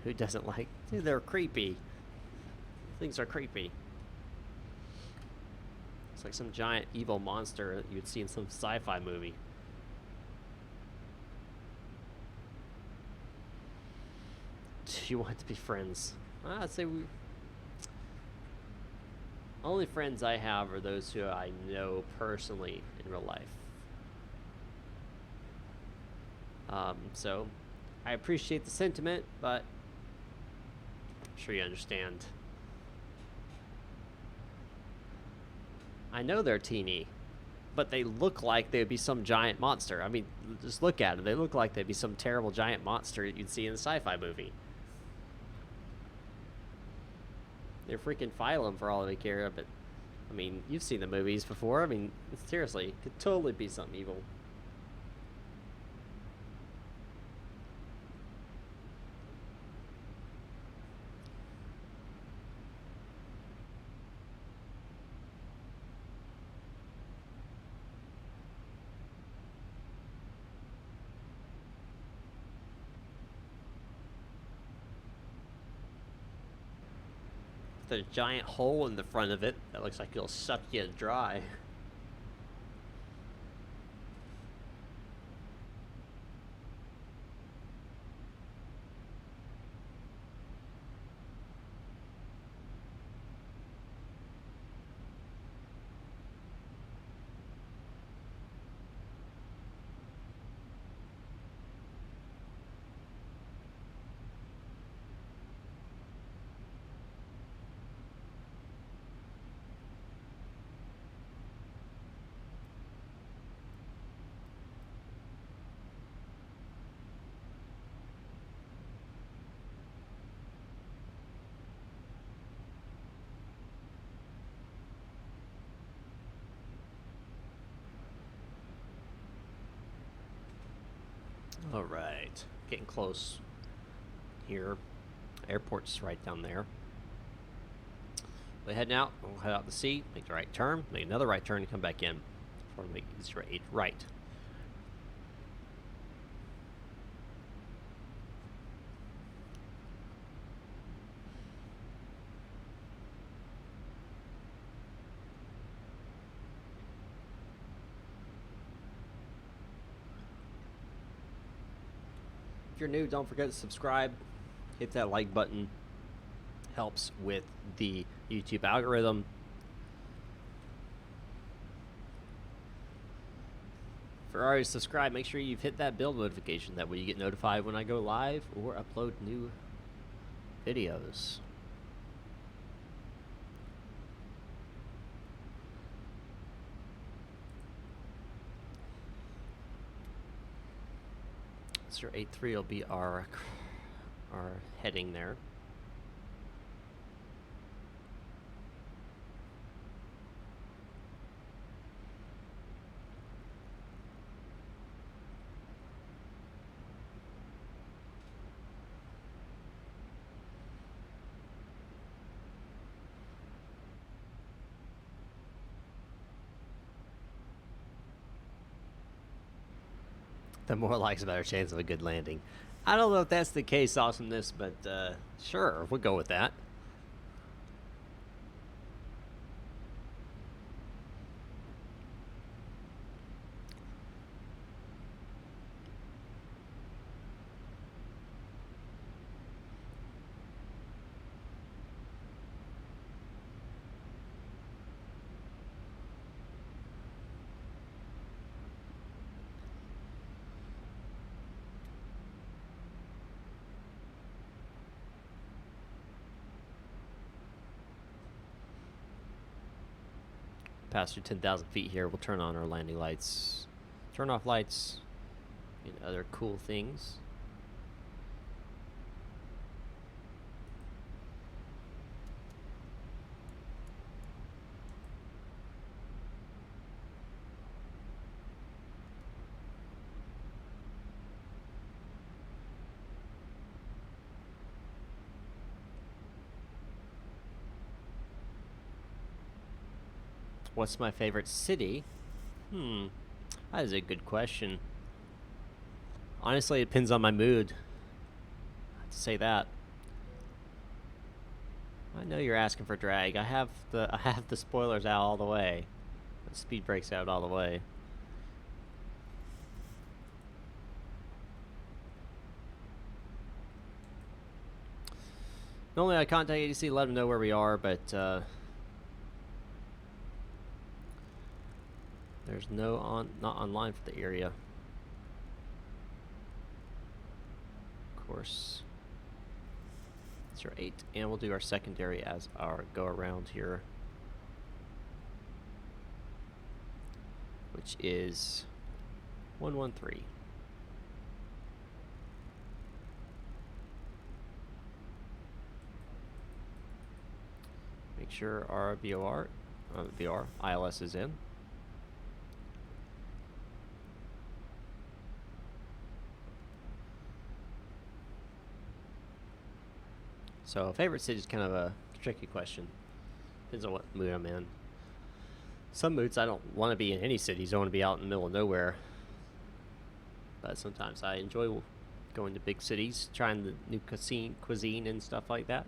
Who doesn't like? Dude, they're creepy. Things are creepy. It's like some giant evil monster that you'd see in some sci-fi movie. Do you want to be friends? I'd say we... Only friends I have are those who I know personally in real life. So, I appreciate the sentiment, but I'm sure you understand. I know they're teeny, but they look like they'd be some giant monster. I mean, just look at them. They look like they'd be some terrible giant monster you'd see in a sci-fi movie. They're freaking phylum for all they care, but I mean, you've seen the movies before. I mean, seriously, it could totally be something evil. There's a giant hole in the front of it that looks like it'll suck you dry. All right, getting close here. Airport's right down there. We're heading out. We'll head out to sea, make the right turn, make another right turn, and come back in before we make straight right. If you're new, don't forget to subscribe. Hit that like button. Helps with the YouTube algorithm. If you're already subscribed, make sure you've hit that bell notification. That way you get notified when I go live or upload new videos. Sir 83 will be our heading there. The more likes, the better chance of a good landing. I don't know if that's the case, awesomeness, but sure, we'll go with that. Past through 10,000 feet here, we'll turn on our landing lights, turn off lights, and other cool things. What's my favorite city? That is a good question. Honestly, it depends on my mood. I have to say that. I know you're asking for drag. I have the spoilers out all the way. The speed brakes out all the way. Normally I contact ADC, let them know where we are, but there's not online for the area. Of course. 08, and we'll do our secondary as our go around here, which is 113. Make sure our VOR ILS is in. So, favorite city is kind of a tricky question. Depends on what mood I'm in. Some moods I don't want to be in any cities. I want to be out in the middle of nowhere. But sometimes I enjoy going to big cities, trying the new cuisine and stuff like that.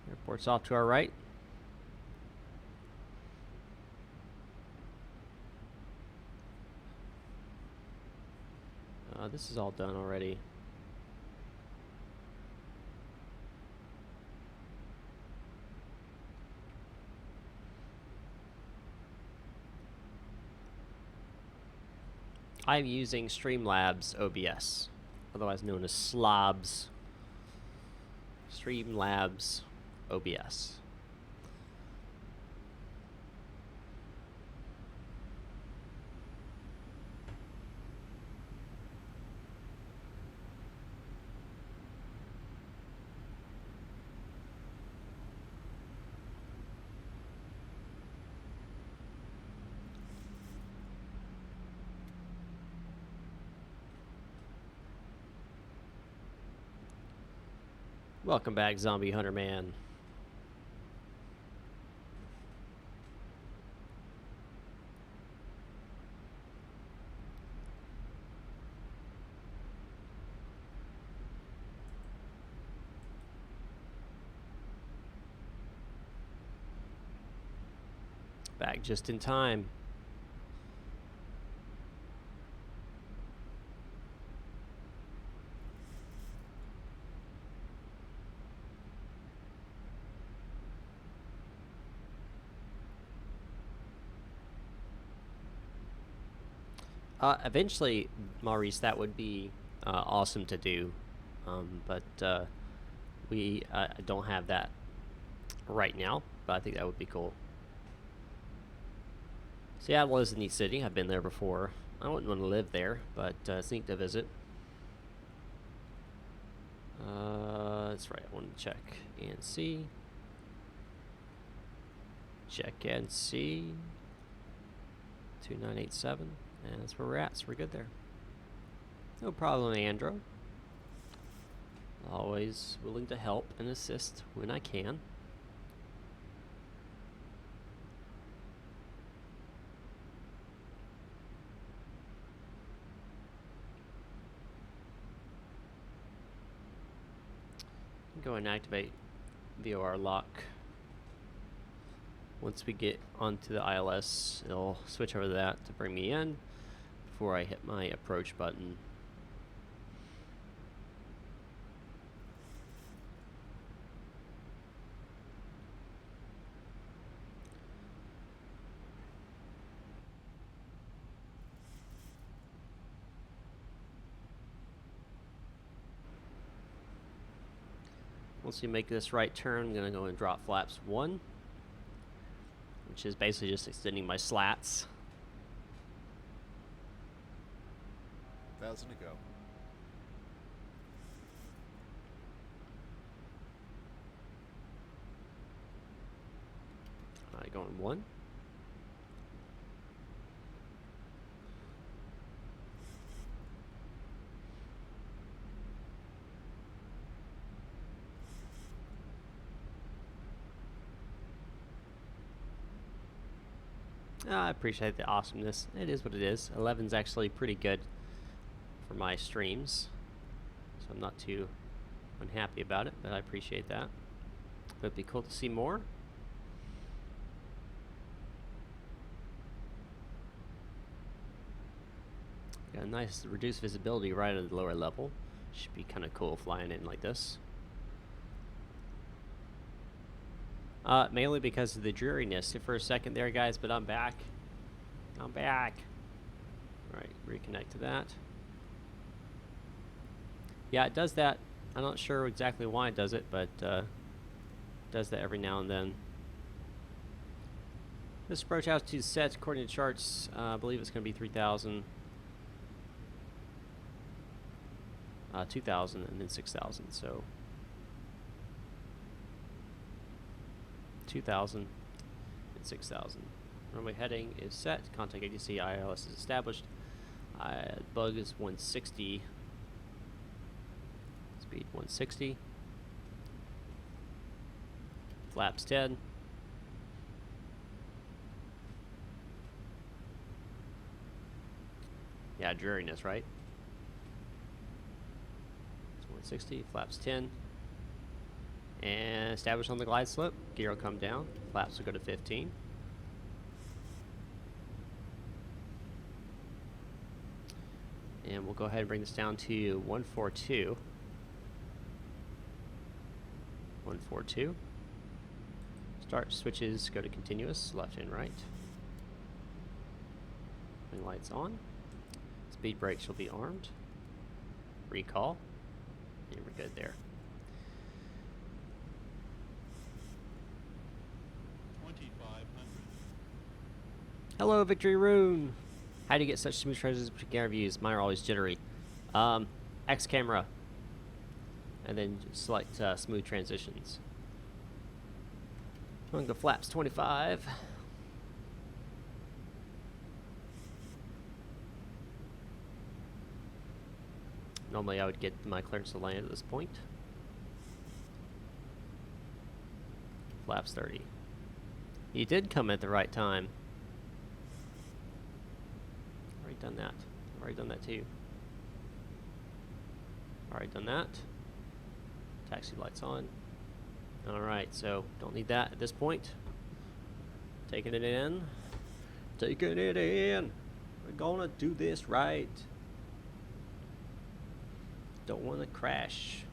Airport's off to our right. This is all done already. I'm using Streamlabs OBS, otherwise known as Slobs. Streamlabs OBS. Welcome back, Zombie Hunter Man. Back just in time. Eventually, Maurice, that would be awesome to do, but we don't have that right now, but I think that would be cool. Seattle is a neat city. I've been there before. I wouldn't want to live there, but it's neat to visit. That's right, I want to check and see. Check and see. 2987. And that's where we're at, so we're good there. No problem, Andro. Always willing to help and assist when I can. Go and activate VOR lock. Once we get onto the ILS, it'll switch over to that to bring me in before I hit my approach button. Once you make this right turn, I'm going to go and drop flaps 1, which is basically just extending my slats. 1,000 to go. Alright, going 1. I appreciate the awesomeness. It is what it is. 11's actually pretty good for my streams, so I'm not too unhappy about it, but I appreciate that. It'd be cool to see more. Got a nice reduced visibility right at the lower level. Should be kind of cool flying in like this. Mainly because of the dreariness for a second there, guys, but I'm back. I'm back. Alright, reconnect to that. Yeah, it does that. I'm not sure exactly why it does it, but it does that every now and then. This approach altitude set according to charts. I believe it's going to be 3,000, 2,000, and then 6,000. So 2,000 and 6,000. Runway heading is set. Contact ATC ILS is established. Bug is 160. Speed 160. Flaps 10. Yeah, dreariness, right? It's 160. Flaps 10. And establish on the glide slope. Gear will come down. Flaps will go to 15. And we'll go ahead and bring this down to 142. 142. Start switches, go to continuous, left and right. Wing lights on. Speed brakes will be armed. Recall. And we're good there. 2,500. Hello, Victory Rune. How do you get such smooth transitions between camera views? Mine are always jittery. X camera. And then just select smooth transitions. I'm going to go flaps 25. Normally I would get my clearance to land at this point. Flaps 30. You did come at the right time. Already done that. Already done that too. Already done that. Taxi lights on. Alright, so don't need that at this point. Taking it in. Taking it in. We're gonna do this right. Don't want to crash.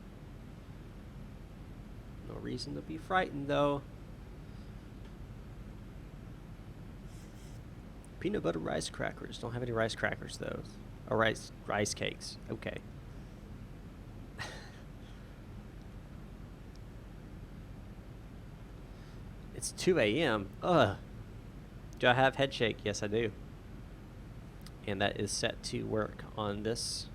No reason to be frightened though. Peanut butter rice crackers. Don't have any rice crackers though. Or rice cakes. Okay. It's 2 a.m. Ugh. Do I have head shake? Yes, I do. And that is set to work on this.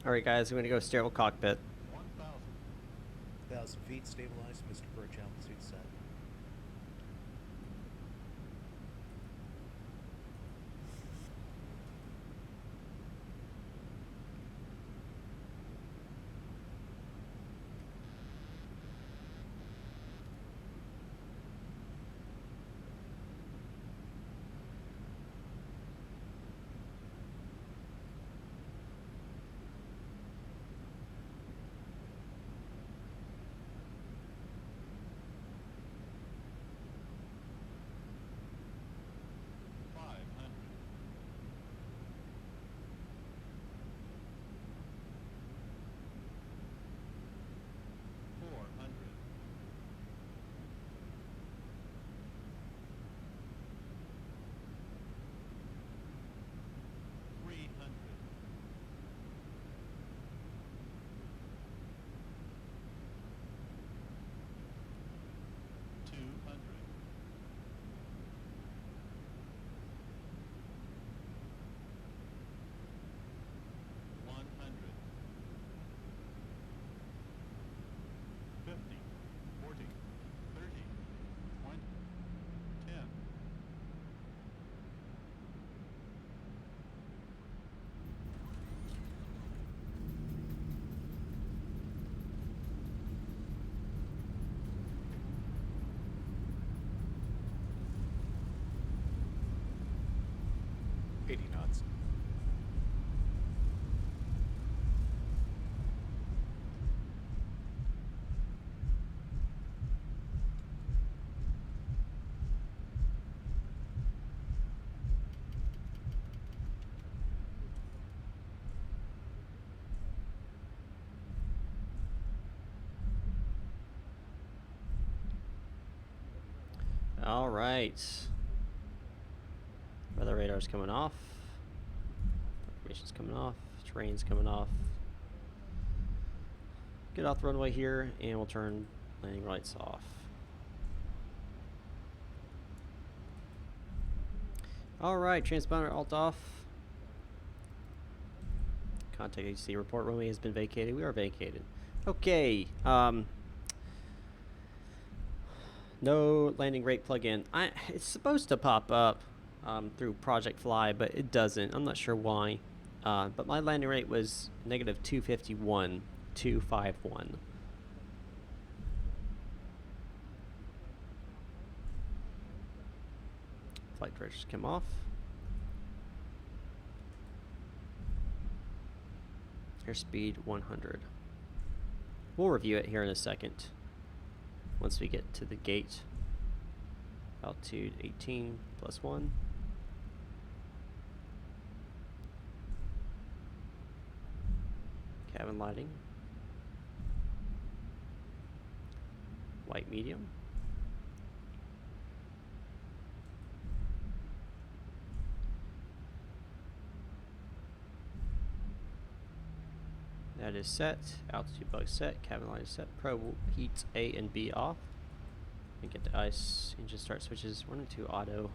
Alright guys, we're going to go sterile cockpit. 1,000 feet stabilized, Mr. Birch, altitude set. All right. Weather radar's coming off. Information's coming off. Terrain's coming off. Get off the runway here, and we'll turn landing lights off. All right, transponder alt off. Contact agency report runway has been vacated. We are vacated. Okay. No landing rate plugin. It's supposed to pop up through Project Fly, but it doesn't. I'm not sure why. But my landing rate was negative 251, 251. Flight directors come off. Airspeed 100. We'll review it here in a second. Once we get to the gate. Altitude 18 plus 1. Cabin lighting. White medium. That is set. Altitude bug set. Cabin light is set. Probe heat A and B off. And get the ice. Engine start switches. 1 and 2 auto.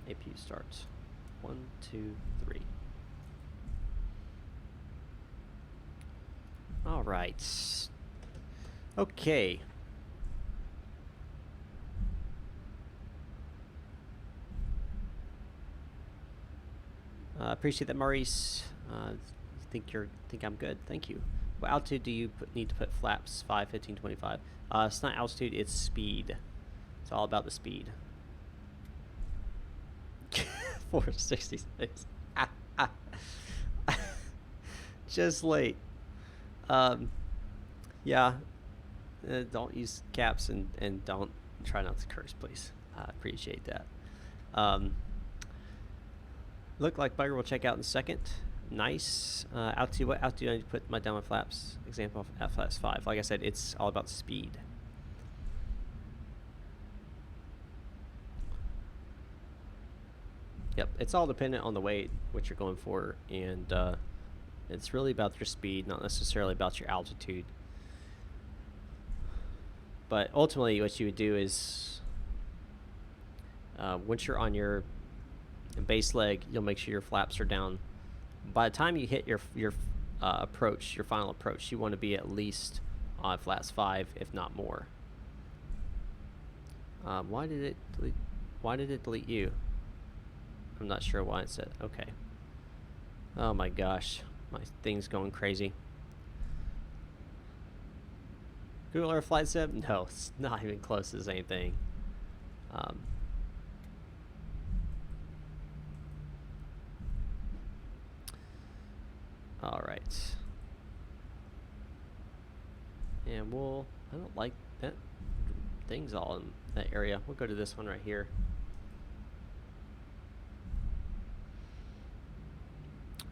APU starts. 1, 2, 3. All right. Okay. Appreciate that, Maurice. Think I'm good. Thank you. What altitude do you need to put flaps? 5, 15, 25. It's not altitude, it's speed. It's all about the speed. 466. Just late. Yeah. Don't use caps and don't try not to curse, please. I appreciate that. Look like bugger will check out in a second. Nice. Altitude. What altitude do I need to put my downwind flaps? Example of flaps 5. Like I said, it's all about speed. Yep, it's all dependent on the weight, what you're going for, and it's really about your speed, not necessarily about your altitude. But ultimately, what you would do is, once you're on your base leg, you'll make sure your flaps are down. By the time you hit your approach, your final approach, you want to be at least on flaps 5, if not more. Why did it delete? Why did it delete you? I'm not sure why it said. Okay. Oh my gosh, my thing's going crazy. Google Earth Flight Sim? No, it's not even close to the same thing. All right. And I don't like that things all in that area. We'll go to this one right here.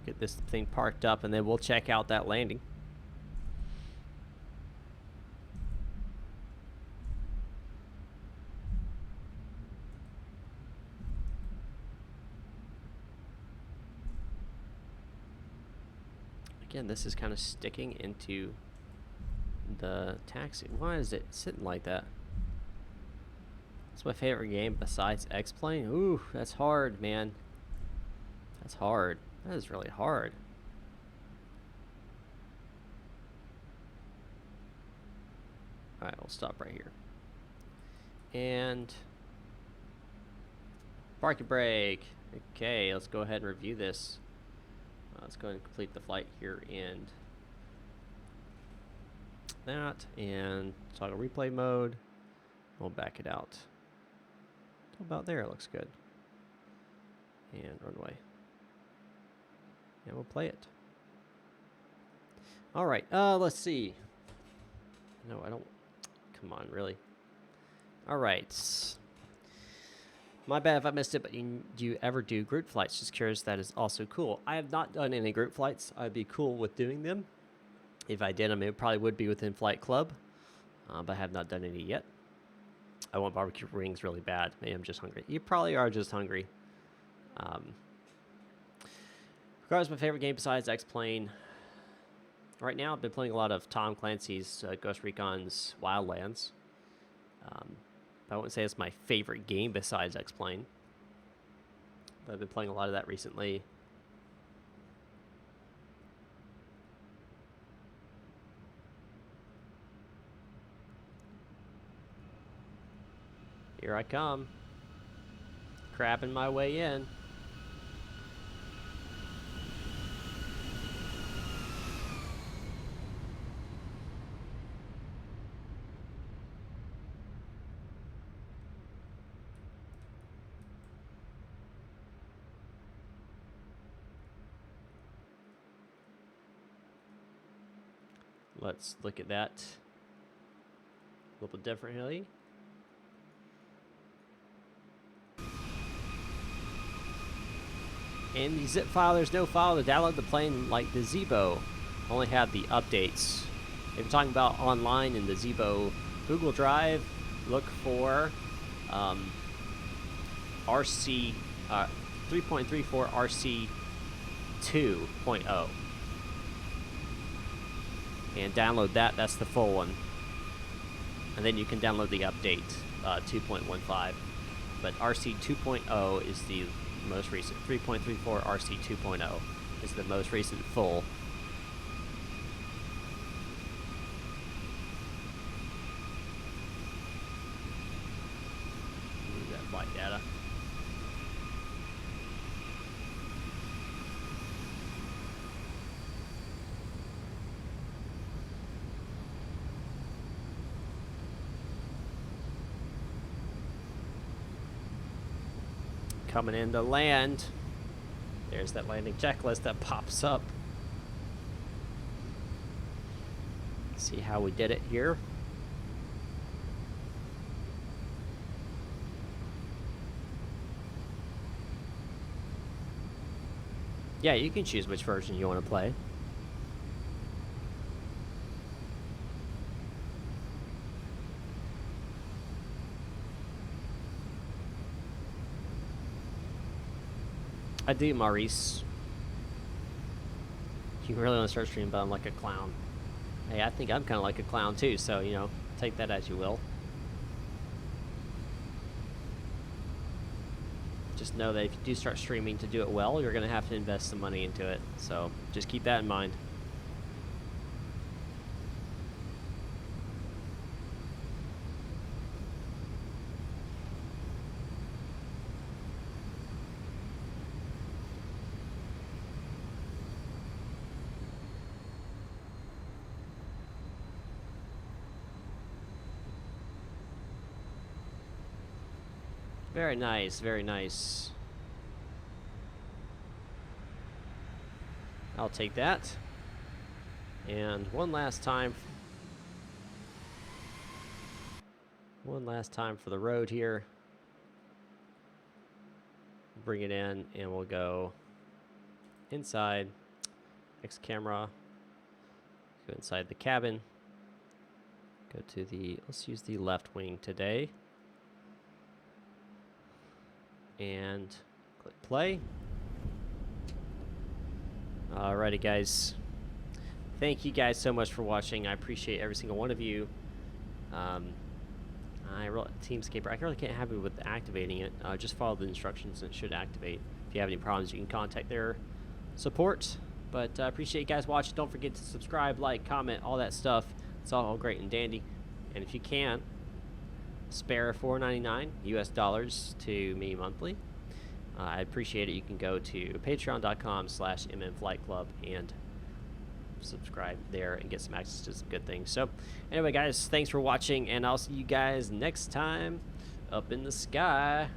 Get this thing parked up, and then we'll check out that landing. Again, this is kind of sticking into the taxi. Why is it sitting like that? It's my favorite game besides X-Plane. Ooh, that's hard, man. That's hard. That is really hard. Alright, we'll stop right here. And parking brake. Okay, let's go ahead and review this. Let's go ahead and complete the flight here and that, and toggle replay mode. We'll back it out. About there, it looks good. And runway. And we'll play it. All right, let's see. No, I don't. Come on, really. All right. My bad if I missed it, but do you ever do group flights? Just curious, that is also cool. I have not done any group flights. I'd be cool with doing them. If I did them, it probably would be within Flight Club, but I have not done any yet. I want barbecue wings really bad. Maybe I'm just hungry. You probably are just hungry. Regardless, my favorite game besides X-Plane. Right now, I've been playing a lot of Tom Clancy's Ghost Recon's Wildlands. I wouldn't say it's my favorite game besides X-Plane. But I've been playing a lot of that recently. Here I come. Crabbing my way in. Let's look at that a little differently. In the zip file, there's no file to download the plane like the Zibo. Only have the updates. If you're talking about online in the Zibo Google Drive, look for RC 3.34 RC 2.0. And download that. That's the full one. And then you can download the update 2.15. But RC 2.0 is the most recent. 3.34 RC 2.0 is the most recent full. Move that flight data. Coming in to land. There's that landing checklist that pops up. See how we did it here. Yeah, you can choose which version you want to play. I do, Maurice. You really want to start streaming, but I'm like a clown. Hey, I think I'm kind of like a clown too, so, you know, take that as you will. Just know that if you do start streaming to do it well, you're going to have to invest some money into it. So just keep that in mind. Very nice, very nice. I'll take that. And one last time for the road here. Bring it in and we'll go inside. X camera. Go inside the cabin. Go to the, let's use the left wing today. And click play. Alrighty, guys. Thank you guys so much for watching. I appreciate every single one of you. Teamscaper, I really can't have it with activating it. Just follow the instructions and it should activate. If you have any problems, you can contact their support. But I appreciate you guys watching. Don't forget to subscribe, like, comment, all that stuff. It's all great and dandy. And if you can, spare $4.99 US dollars to me monthly. I appreciate it. You can go to patreon.com/mmflightclub and subscribe there and get some access to some good things. So anyway, guys, thanks for watching, and I'll see you guys next time up in the sky.